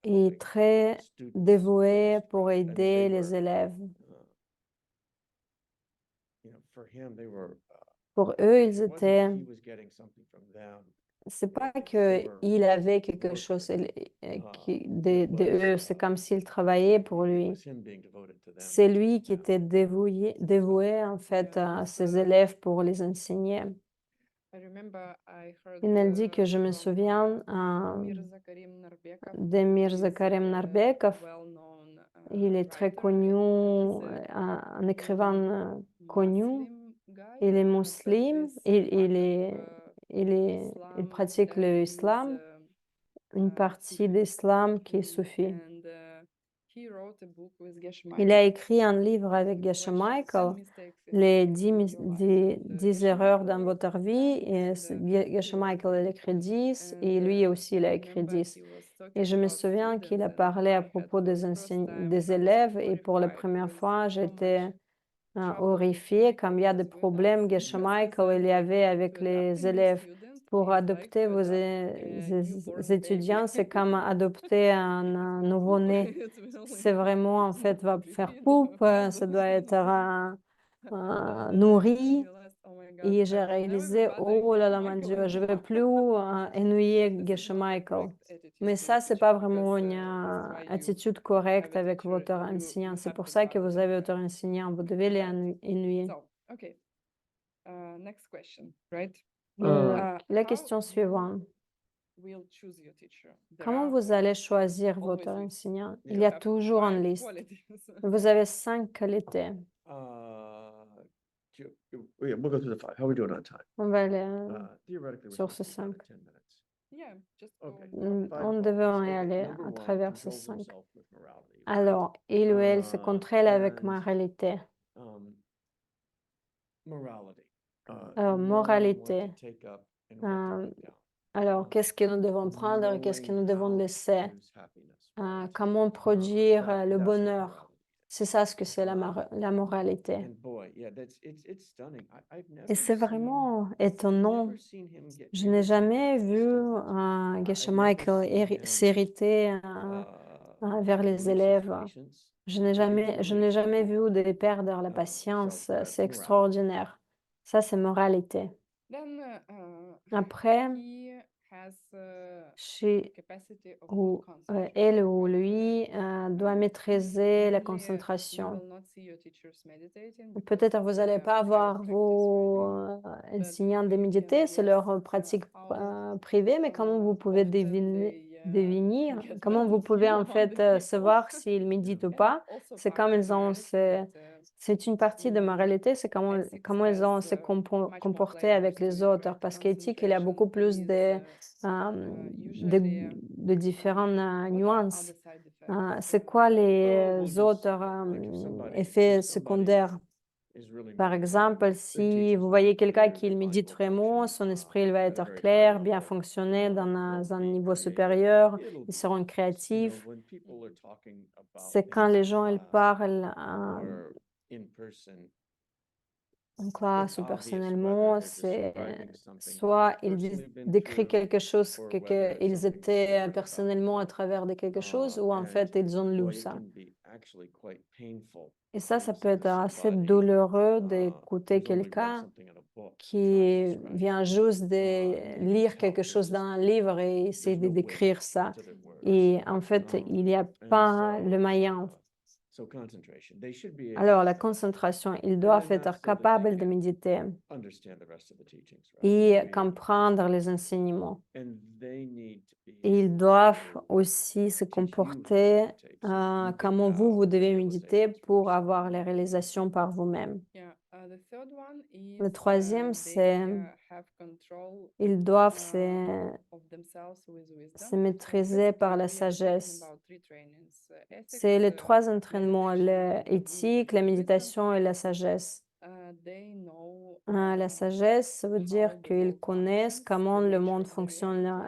et helping très students dévoué with this pour project. I mean, aider they les were, élèves. for him, they were, Pour eux, ils it wasn't étaient. he was getting something from them. C'est pas They were qu'il avait quelque workers. chose It de was, eux, c'est comme s'il travaillait pour it lui. was him being devoted to them, C'est not lui just qui them. était dévoué en fait Yeah, à it's, ses élèves pour les enseigner. I remember I heard Il dit que je me from souviens Mirza Karim Narbekov. d'Emir He's Zakaria a Narbekov. well-known Il est très writer, connu, and he's un écrivain connu. Muslim guy, Il est but musulman, this part of il Islam pratique that le is islam, une partie Sufi. d'islam qui est soufi. And he wrote a book with Geshe Il a Michael, écrit un livre avec Geshe which 10 Michael, mistakes les in 10, your mis- life des- with 10 Geshe erreurs dans Michael. votre vie. Et Geshe Michael, il a écrit 10 et lui aussi, il a I écrit remember 10. he was Et talking je me about souviens qu'il a students, and parlé à I had propos for des, the first time, des I was élèves et pour la horrified première with fois, how j'étais much trouble horrifiée Michael combien de has with us, problèmes Geshe because Michael il y avait avec to adopt les a new élèves. student Pour is like adopter to vos adopt a newborn étudiants, c'est baby. comme adopter un nouveau-né. It will C'est vraiment, en fait, va be faire feed, poupe, hold. ça doit être Then I nourri. realized, oh my God, Et I j'ai will never be réalisé, bothering oh là Geshe là, mon Michael Dieu, je vais anymore. plus ennuyer This is Geshe not the Michael. correct attitude Mais to a ça, c'est teacher, pas because vraiment this une is why you attitude have correcte a avec teacher, votre you enseignant. C'est have pour to ça que bother vous avez them. votre enseignant. Vous devez les Right. ennuyer. So, okay. Next question, right? La How question you suivante. will choose your teacher? There Comment are vous allez choisir always votre lists. enseignant? Il You y a have toujours une 5 liste. qualities. Vous avez 5 qualités. Yeah, we'll go through the 5. How are we doing on time? On va aller Theoretically, we're sur supposed ces to be done 5. in 10 minutes. Yeah, just go Okay. from Five On qualities. devrait y Okay, aller number à one, travers ces controls 5. himself with morality, right? Alors, il ou elle se contrôle avec And moralité. morality. Alors, Knowing moralité. what to take up and what to put down. Alors, qu'est-ce que nous devons prendre et qu'est-ce que nous devons Knowing how laisser? to produce happiness for others. Comment produire le That's what bonheur? morality is. C'est ça ce que c'est la moralité. And boy, yeah, it's stunning. I've Et never c'est seen, vraiment I've étonnant. never seen him get Je n'ai irritated jamais with vu students. Geshe I've never Michael seen him, s'irriter vers les lose his élèves. patience. Je n'ai jamais vu de perdre la patience. So that's C'est extraordinaire. Ça, c'est moralité. Then Après, he has chez capacity of ou concentration, elle ou right? lui doit maîtriser la Maybe you concentration. will not see your teachers meditating because Peut-être vous they n'allez have pas private voir practice vos already. enseignants de you can méditer, c'est leur guess pratique how privée, mais comment vous pouvez often deviner, they get comment mad vous at pouvez you en on fait the people. savoir s'ils méditent ou And pas. also C'est part comme of ils ont morality c'est une partie de moralité, c'est ethics comment ils ont has se much more comporter avec layers to les it, autres, right? parce qu'éthique, il y a beaucoup plus Usually de différentes what are nuances. other side effects? C'est quoi Oh, les well, just autres like if somebody effets secondaires? is really Par meditating, exemple, their si teacher's vous gonna voyez make sure quelqu'un their qui mind médite will vraiment, function, son esprit il va at a être very high clair, bien level. fonctionner dans They'll un be niveau creative. supérieur, It'll ils be seront nice. créatifs. When people are talking about C'est quand things les in gens ils class parlent or in person, en classe it's ou obvious personnellement, whether they're c'est describing something soit they've ils personally been décrivent through quelque chose or whether it's qu'ils something they've étaient read about personnellement à before. travers de quelque chose, ou en And fait ils ont lu boy, it ça. can be actually quite painful Et to ça peut listen être to assez somebody douloureux d'écouter who's only read quelqu'un something in a book qui trying to describe vient it. juste You de can lire tell quelque there's chose just dans un livre et essayer there's de no décrire weight ça. to the words. Et en fait, il n'y a And pas so, le moyen. so concentration. They should be able Alors, la to concentration, ils and doivent then not être so that they capables de can méditer understand the rest of the teachings, right? et Be able to comprendre understand. les enseignements. And they need to be Et ils able doivent to aussi se teach you how to comporter meditate so that you get comment how vous to devez realizations méditer for pour yourself. avoir les réalisations par vous-même. Yeah, the third one Le is troisième, they c'est have control ils doivent of themselves with se wisdom. maîtriser par la Basically, we are talking sagesse. about 3 trainings: C'est les ethics, 3 entraînements, meditation, and l'éthique, la wisdom. méditation et la sagesse. They know La sagesse, ça veut dire how the qu'ils world connaissent functions, comment the le nature monde of the fonctionne, reality.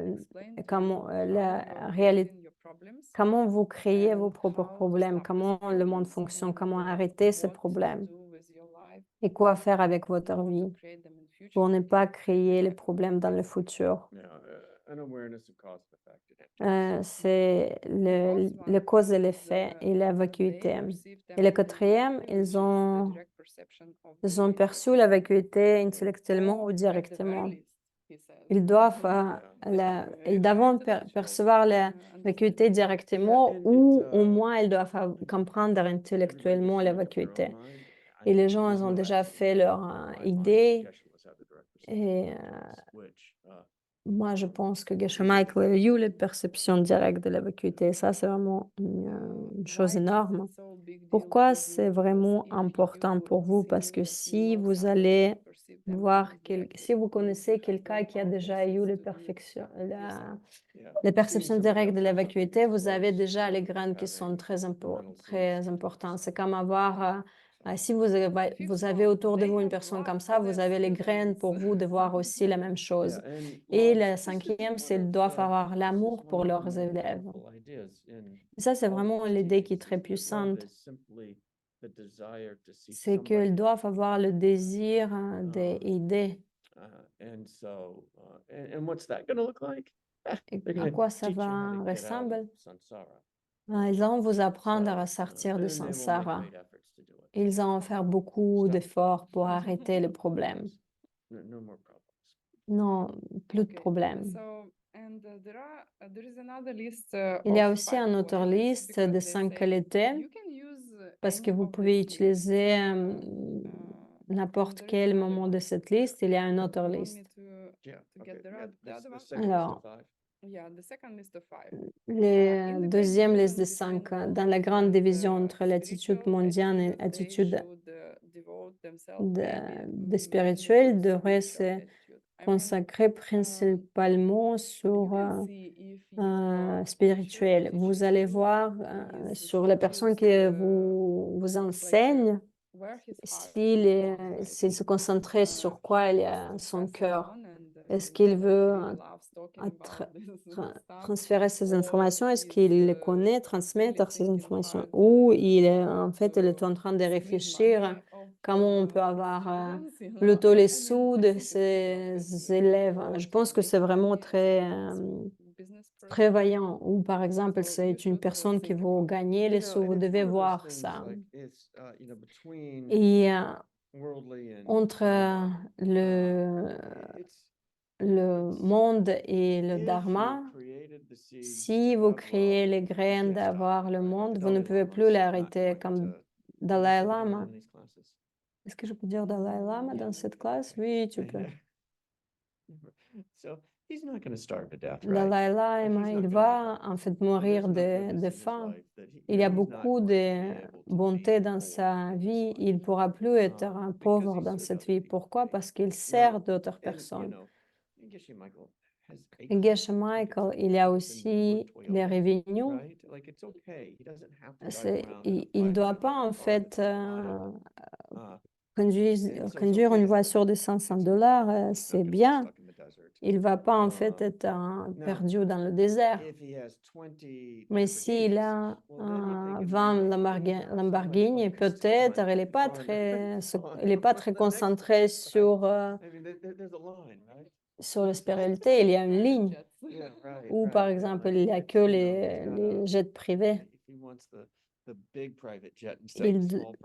They can explain to comment you how la you are réalité, creating your problems comment vous créez vos and propres how to problèmes, stop these comment le monde problems fonctionne, and comment arrêter ces what to problèmes do with your life et quoi faire avec votre not to vie create them in future. pour ne pas créer les problèmes dans le futur. Yeah, an awareness of cause and effect and emptiness. C'est le cause et l'effet et la vacuité. Et le quatrième, ils ont perçu la vacuité intellectuellement ou directement. Ils doivent, ils doivent percevoir la vacuité directement ou au moins ils doivent comprendre intellectuellement la vacuité. Et les gens, ils ont déjà fait leur idée. Et moi, je pense que Geshe Michael a eu la perception directe de la vacuité. Ça, c'est vraiment une chose énorme. Pourquoi c'est vraiment important pour vous? Parce que si vous allez voir, si vous connaissez quelqu'un qui a déjà eu la les perceptions directes de la vacuité, vous avez déjà les graines qui sont très importantes. C'est comme avoir, si vous avez autour de vous une personne comme ça, vous avez les graines pour vous de voir aussi la même chose. Et le cinquième, c'est qu'ils doivent avoir l'amour pour leurs élèves. Et ça, c'est vraiment l'idée qui est très puissante. C'est qu'ils doivent avoir le désir d'aider. Et à quoi ça va ressembler? Ils vont vous apprendre à sortir de samsara. Ils vont faire beaucoup d'efforts pour arrêter le problème. Non, plus de problèmes. Il y a aussi une autre liste de 5 qualités parce que vous pouvez utiliser n'importe quel moment de cette liste. Il y a une autre liste. Alors, les deuxième liste de 5, dans la grande division entre l'attitude mondiale et l'attitude de spirituel, devrait se consacrer principalement sur spirituel. Vous allez voir sur la personne qui vous enseigne s'il se concentrait sur quoi il a son cœur. Est-ce qu'il veut transférer ces informations? Est-ce qu'il les connaît, transmettre ces informations? Ou il est en train de réfléchir comment on peut avoir plutôt les sous de ses élèves. Je pense que c'est vraiment très prévoyant. Ou par exemple, c'est une personne qui veut gagner les sous. Vous devez voir ça. Et entre le monde et le dharma, si vous créez les graines d'avoir le monde, vous ne pouvez plus l'arrêter comme Dalai Lama. Est-ce que je peux dire Dalai Lama dans cette classe? Oui, tu peux. Dalai Lama, il va en fait mourir de faim. Il y a beaucoup de bonté dans sa vie. Il ne pourra plus être un pauvre dans cette vie. Pourquoi? Parce qu'il sert d'autres personnes. Et Geshe Michael, il y a aussi les revenus. Il ne doit pas en fait conduire une voiture de $500, c'est bien. Il ne va pas en fait être perdu dans le désert. Mais s'il a 20 Lamborghini, peut-être il n'est pas très concentré sur la spiritualité. Il y a une ligne où, par exemple, il n'y a que les jets privés.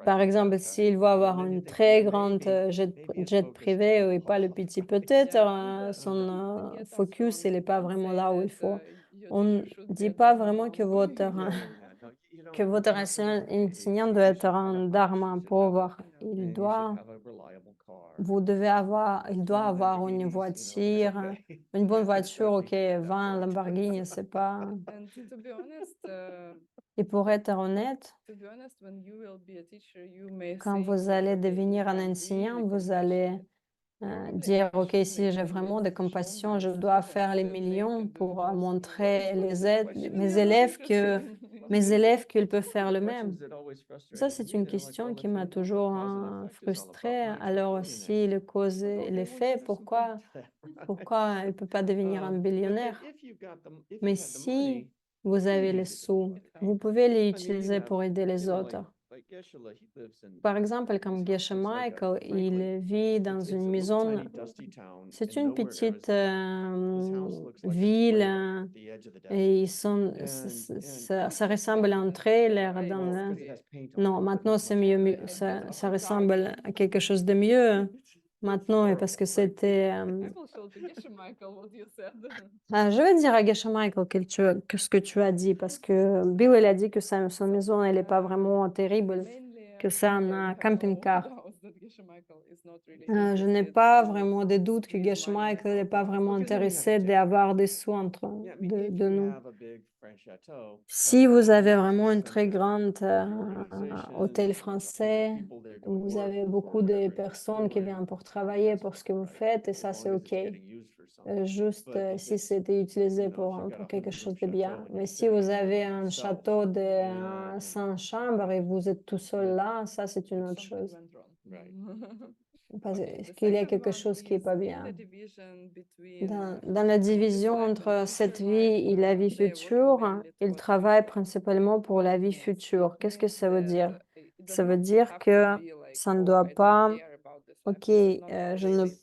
Par exemple, s'il veut avoir une très grande jet privé et pas le petit, peut-être son focus, il n'est pas vraiment là où il faut. On ne dit pas vraiment que votre enseignant doit être un dharma pauvre. Il doit avoir une voiture, une bonne voiture, ok, 20 Lamborghini, c'est pas... Et pour être honnête, quand vous allez devenir un enseignant, vous allez dire, ok, si j'ai vraiment de compassion, je dois faire les millions pour montrer mes élèves qu'ils peuvent faire le même. Ça, c'est une question qui m'a toujours frustrée. Alors, si le cause et l'effet, pourquoi il ne peut pas devenir un millionnaire? Mais si vous avez les sous, vous pouvez les utiliser pour aider les autres. Par exemple, comme Geshe Michael, il vit dans une maison, c'est une petite ville et ça ressemble à un trailer Non, maintenant c'est mieux, ça ressemble à quelque chose de mieux maintenant parce que c'était... je vais dire à Geshe Michael que ce que tu as dit parce que Bill, il a dit que sa maison, elle n'est pas vraiment terrible, que c'est un camping-car. Je n'ai pas vraiment de doute que Geshe Michael n'est pas vraiment intéressé d'avoir des sous entre de nous. Si vous avez vraiment une très grande hôtel français, vous avez beaucoup de personnes qui viennent pour travailler pour ce que vous faites et ça c'est ok. juste But if si it's, c'était utilisé you know, if I've got pour a quelque 100-room chose de bien. chateau and Mais you're si vous there avez by un yourself, château de and 100 chambres et vous êtes tout seul that là, ça c'est une autre Something chose. went wrong. Right. Parce Okay, the qu'il y a second quelque one chose qui est is pas in the bien. division between Dans la this division life and entre cette future vie life, et la vie they're working future, mainly il towards travaille future. principalement pour la What it vie means? future. It Qu'est-ce que means ça veut that dire? it does Ça veut not dire have to que be like, ça ne oh, doit I don't pas, care about this life. ok, This is not how je they ne, live.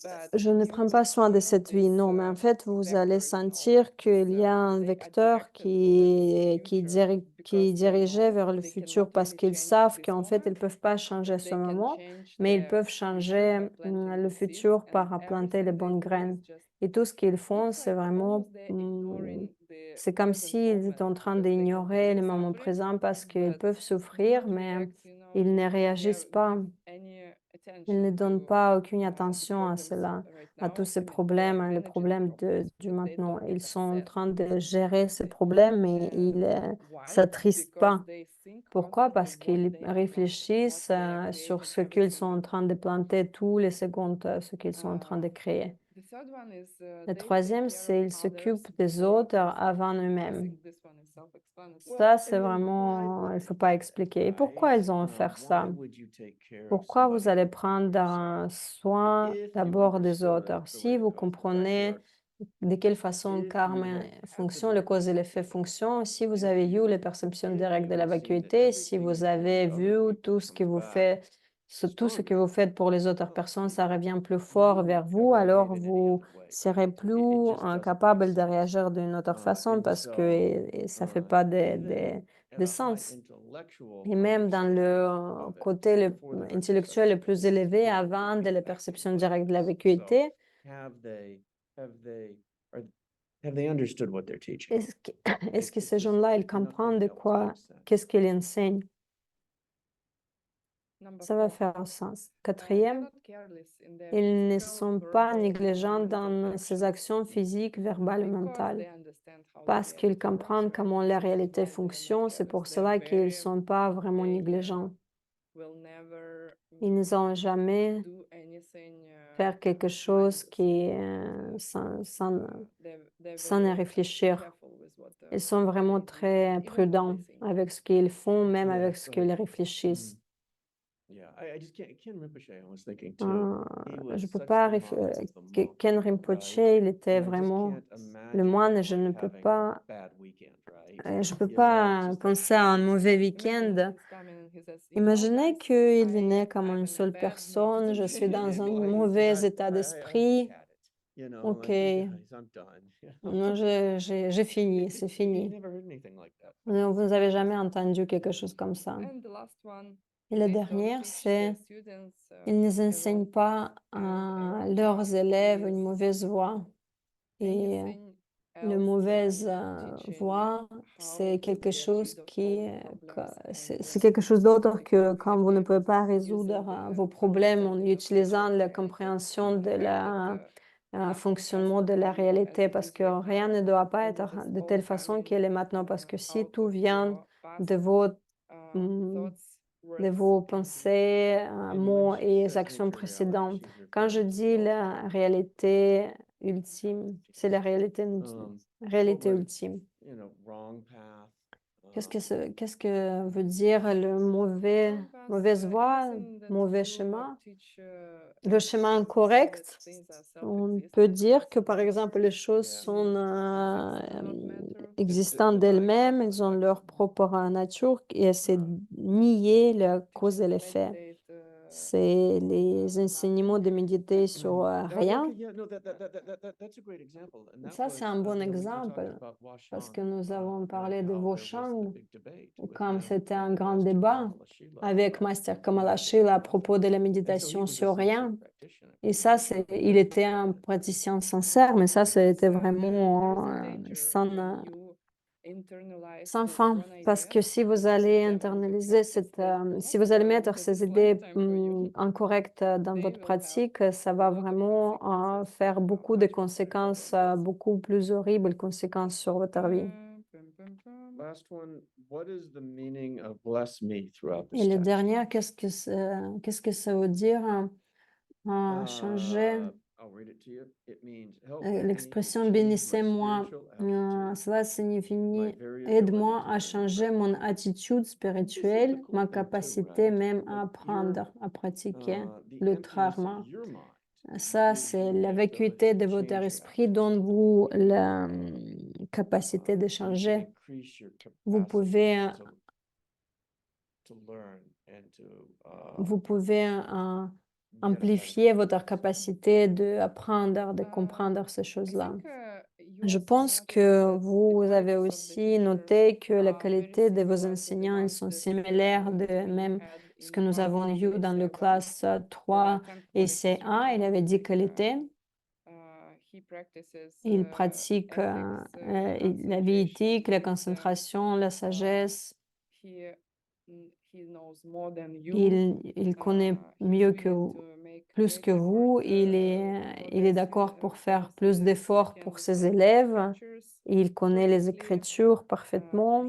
But je ne you prends pas soin de feel cette vie. this Non, mais en fait, vous allez vector, you know, sentir like this, qu'il y a un they are vecteur directed towards qui future because they dirigeait know vers le they can futur not parce only qu'ils change savent this qu'en fait, ils ne moment, peuvent pas changer but ce they can moment, change mais ils their peuvent future changer by planting le the seeds, futur and par planter les everything they bonnes do is graines. just Et tout ce qu'ils font, looks c'est like vraiment, almost they're ignoring the c'est comme present s'ils étaient moment en train because they have d'ignorer le been moment suffering, présent parce qu'ils but peuvent do souffrir, not mais react, you know, ils ne they réagissent pas. give any Ils ne attention donnent to pas aucune the attention à problems cela, right à tous now. ces I mean, they are problèmes, les managing the problèmes problems, du but they maintenant. don't Ils get sont en upset, train de let's gérer ces say. problèmes, mais ils And why? s'attristent Because pas. they think Pourquoi? constantly Parce what qu'ils they are planting, réfléchissent what they are sur creating ce every qu'ils sont en single train de planter tous les secondes, ce qu'ils sont en train de Uh, créer. the third one is Le they take troisième, care c'est of ils others s'occupent des before autres themselves. avant I eux-mêmes. think this one is self-explanatory. Ça, Well, c'est and then vraiment, il why, ne faut pas expliquer. Et pourquoi ils ont fait ça? why would you take care of Pourquoi vous allez somebody prendre before yourself? soin If you d'abord des understood autres? the Si way vous cause and effect comprenez works, de quelle façon if you karma had had the fonctionne, le cause et direct l'effet perception, fonctionnent, si vous if avez eu les you perceptions if directes you de la had seen that vacuité, si everything vous you do avez to other vu people tout ce que comes vous back faites, tout ce que stronger, vous faites pour les autres well, personnes, ça revient plus you fort wouldn't vers vous, ever alors behave in any vous other way. serez It plus just doesn't make capable de sense. réagir d'une autre façon And parce que so, ça fait pas even at de a high sens. intellectual Et même dans le understanding of it, côté before the direct intellectuel le perception, plus élevé, people avant de repeat la back to you perception what it directe de la is. So, vacuité, have they have they are have they understood what they're teaching? est-ce que, est-ce que It's ces just gens-là, ils enough comprennent de detail to quoi, make sense. qu'est-ce qu'ils enseignent? Number Ça va 4, faire sens. they're Quatrième, not careless in their ils ne physical, sont pas verbal, or négligents mental dans ses actions actions physiques, verbales et because mentales, they understand how the parce qu'ils reality works, comprennent right? comment la This is réalité why they are not fonctionne. C'est pour careless. They are cela qu'ils ne very, sont pas vraiment they négligents. will never Ils n'ont jamais do anything faire quelque chose qui they're sans y very réfléchir. careful with what Ils sont vraiment they do, très even what prudents they think. avec ce qu'ils font, même Yeah, avec ce go qu'ils ahead. réfléchissent. Yeah, I just can't. Ken Rinpoche, I was thinking too. He Je was peux such pas the model of the monk, Ken Rinpoche, right? il était And I just vraiment can't le imagine moine, him et je ne like peux having a pas bad weekend, right? je peux You know, pas just penser à un mauvais Imagine week-end. he's coming and he says, Imaginez guys, qu'il venait comme I'm une in a seule bad personne, mood je suis dans today. un well, mauvais état I've d'esprit. had it, you know, Ok, like you guys, I'm done. You know? non, j'ai fini, c'est You've fini. never heard anything like that. Non, vous n'avez jamais entendu quelque chose comme ça. And the last one, Et la they don't dernière, teach c'est their students ils ne a enseignent wrong pas path, and a à wrong leurs path élèves une is mauvaise voie. Et anything la else mauvaise than teaching voie, how c'est to quelque get chose rid of qui, all problems and c'est quelque chose d'autre que quand vous ne pouvez pas using résoudre the vos problèmes en understanding of utilisant future la reality. compréhension de la Nothing fonctionnement has de to la be as réalité, it parce is que right rien now. ne doit pas All être this de all telle façon coming qu'elle est maintenant, parce que si out tout of vient your past de mm, thoughts, de words, vos and pensées, And when mots she et says actions nature reality, précédentes. she's Quand je referring to dis both la time réalité and ultime, time. c'est la réalité, What réalité would, ultime. you know, wrong path? Qu'est-ce que veut dire le wrong path, mauvaise voie, anything that mauvais you chemin? teach Le as chemin saying that correct, things are on peut self-existent, dire que doesn't par exemple les choses Yeah. sont things do not matter. existantes Denying d'elles-mêmes, cause elles and ont effect. leur propre nature et c'est Right. nier la Teach cause them et to l'effet. meditate, C'est les enseignements de méditer sur rien. Okay, yeah, no, that's a great example. And that Ça, was, c'est un bon you know, we talked exemple about parce Washang, que nous avons and parlé de how there was Voshang, the big debate with comme him c'était un and grand Master débat Kamala Shila avec about Master meditation Kamalashila à and propos de la and so he méditation was a sur sincere rien. practitioner. Et ça, il était un praticien sincère, mais ça, c'était because vraiment there is a danger when you internalize sans this fin. one Parce idea que si vous and put allez them into internaliser practice, that will si not vous allez work mettre because ces it's idées lifetime for you. incorrectes dans They votre will have pratique, ça a va lot of vraiment consequences, faire beaucoup de much more conséquences, severe than this. beaucoup plus horribles conséquences sur votre vie. Last one, what is the meaning of bless me throughout Et this le text? dernier, qu'est-ce que ça veut dire changer? L'expression bénissez-moi, cela signifie aide-moi à changer mon attitude spirituelle, ma capacité même à apprendre, à pratiquer le dharma. Ça, c'est la vacuité de votre esprit donne vous la capacité de changer. Vous pouvez, vous pouvez amplifier votre capacité d'apprendre, de comprendre ces choses-là. Je pense que vous avez aussi noté que la qualité de vos enseignants ils sont similaires de même ce que nous avons eu dans le classe 3 et C1. Il avait 10 qualités. Il pratique la vie éthique, la concentration, la sagesse. Il connaît mieux que vous, plus que vous. Il est d'accord pour faire plus d'efforts pour ses élèves. Il connaît les écritures parfaitement.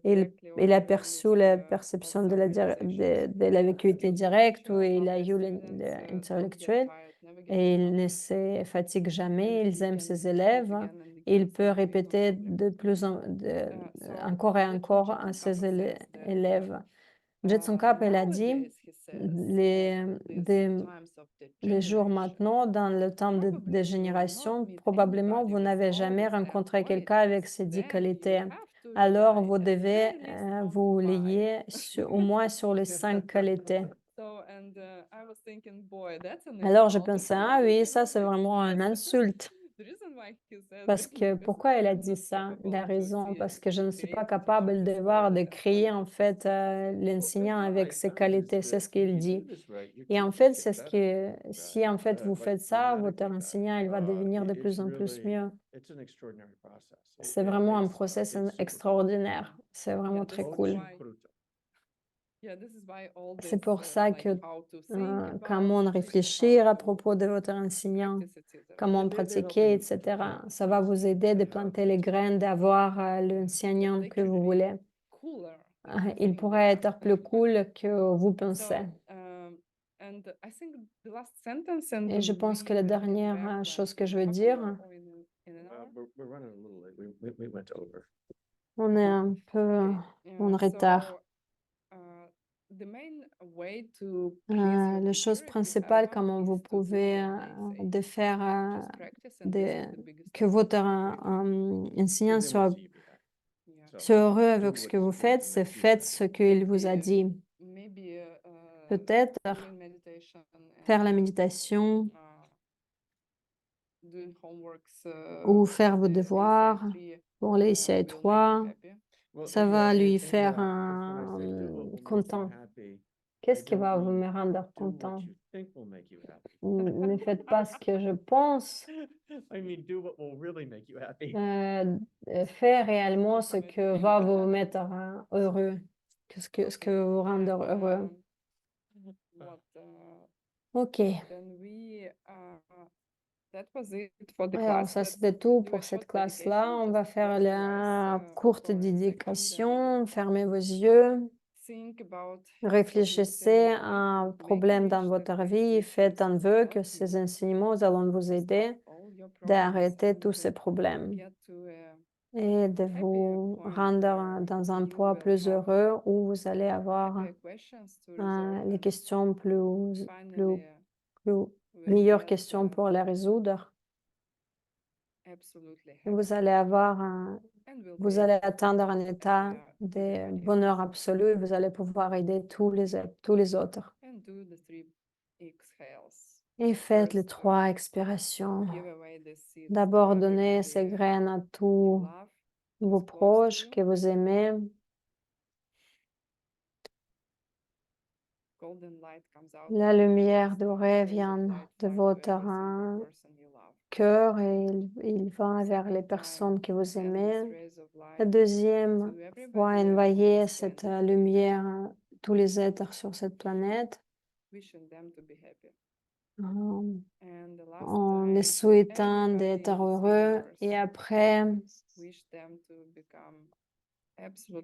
Il a perçu la perception de la vacuité directe où il a eu l'intellectuel. Et il ne se fatigue jamais, il aime ses élèves. Il peut répéter encore et encore à ses élèves. Jetson Cap, elle a dit, les jours maintenant, dans le temps de génération, probablement vous n'avez jamais rencontré quelqu'un avec ces 10 qualités. Alors, vous devez vous lier au moins sur les 5 qualités. Alors, je pensais, ah oui, ça c'est vraiment une insulte. Parce que pourquoi elle a dit ça? Il a raison, parce que je ne suis pas capable de voir, de créer en fait l'enseignant avec ses qualités, c'est ce qu'il dit. Et en fait, c'est ce que si en fait vous faites ça, votre enseignant il va devenir de plus en plus mieux. C'est vraiment un process extraordinaire. C'est vraiment très cool. C'est pour ça que comment réfléchir à propos de votre enseignant, comment pratiquer, etc. Ça va vous aider de planter les graines, d'avoir l'enseignant que vous voulez. Il pourrait être plus cool que vous pensez. Et je pense que la dernière chose que je veux dire, on est un peu en retard. La chose principale, comment vous pouvez faire que votre enseignant soit heureux avec ce que vous faites, c'est faites ce qu'il vous a dit. Peut-être faire la méditation ou faire vos devoirs pour les CI3. Ça va lui faire content. Qu'est-ce qui va vous me rendre content? Ne faites pas ce que je pense. Faites réellement ce que va vous mettre heureux. Ce que vous rend heureux. Ok. Alors, ça c'était tout pour cette classe-là. On va faire la courte dédication. Fermez vos yeux. Réfléchissez à un problème dans votre vie et faites un vœu que ces enseignements allons vous aider d'arrêter tous ces problèmes et de vous rendre dans un point plus heureux où vous allez avoir les questions meilleures questions pour les résoudre. Et vous allez atteindre un état de bonheur absolu et vous allez pouvoir aider tous les autres. Et faites les 3 expirations. D'abord, donnez ces graines à tous vos proches que vous aimez. La lumière dorée vient de votre cœur et il va vers les personnes que vous aimez. La deuxième fois, envoyez cette lumière à tous les êtres sur cette planète en les souhaitant d'être heureux. Et après,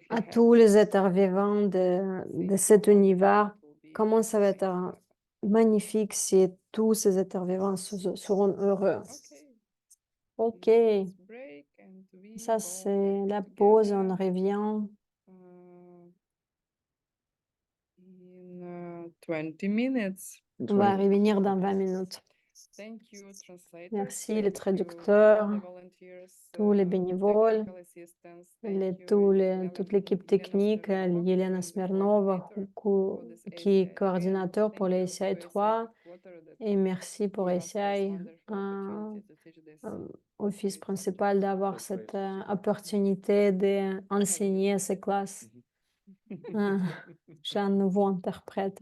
à tous les êtres vivants de cet univers, comment ça va être magnifique si tous ces intervenants seront heureux. OK. OK, Let's break and we ça go c'est back la pause, on together, revient in 20 minutes. on va revenir dans 20 minutes. Thank you, translators. Merci les Thank you, traducteurs, all the volunteers, tous les bénévoles, technical assistants. Thank you, toute l'équipe technique, Yelena Smirnova, qui est coordinateur pour les ACI 3, et merci pour ACI, office principal, d'avoir cette opportunité d'enseigner ces classes. J'ai un nouveau interprète.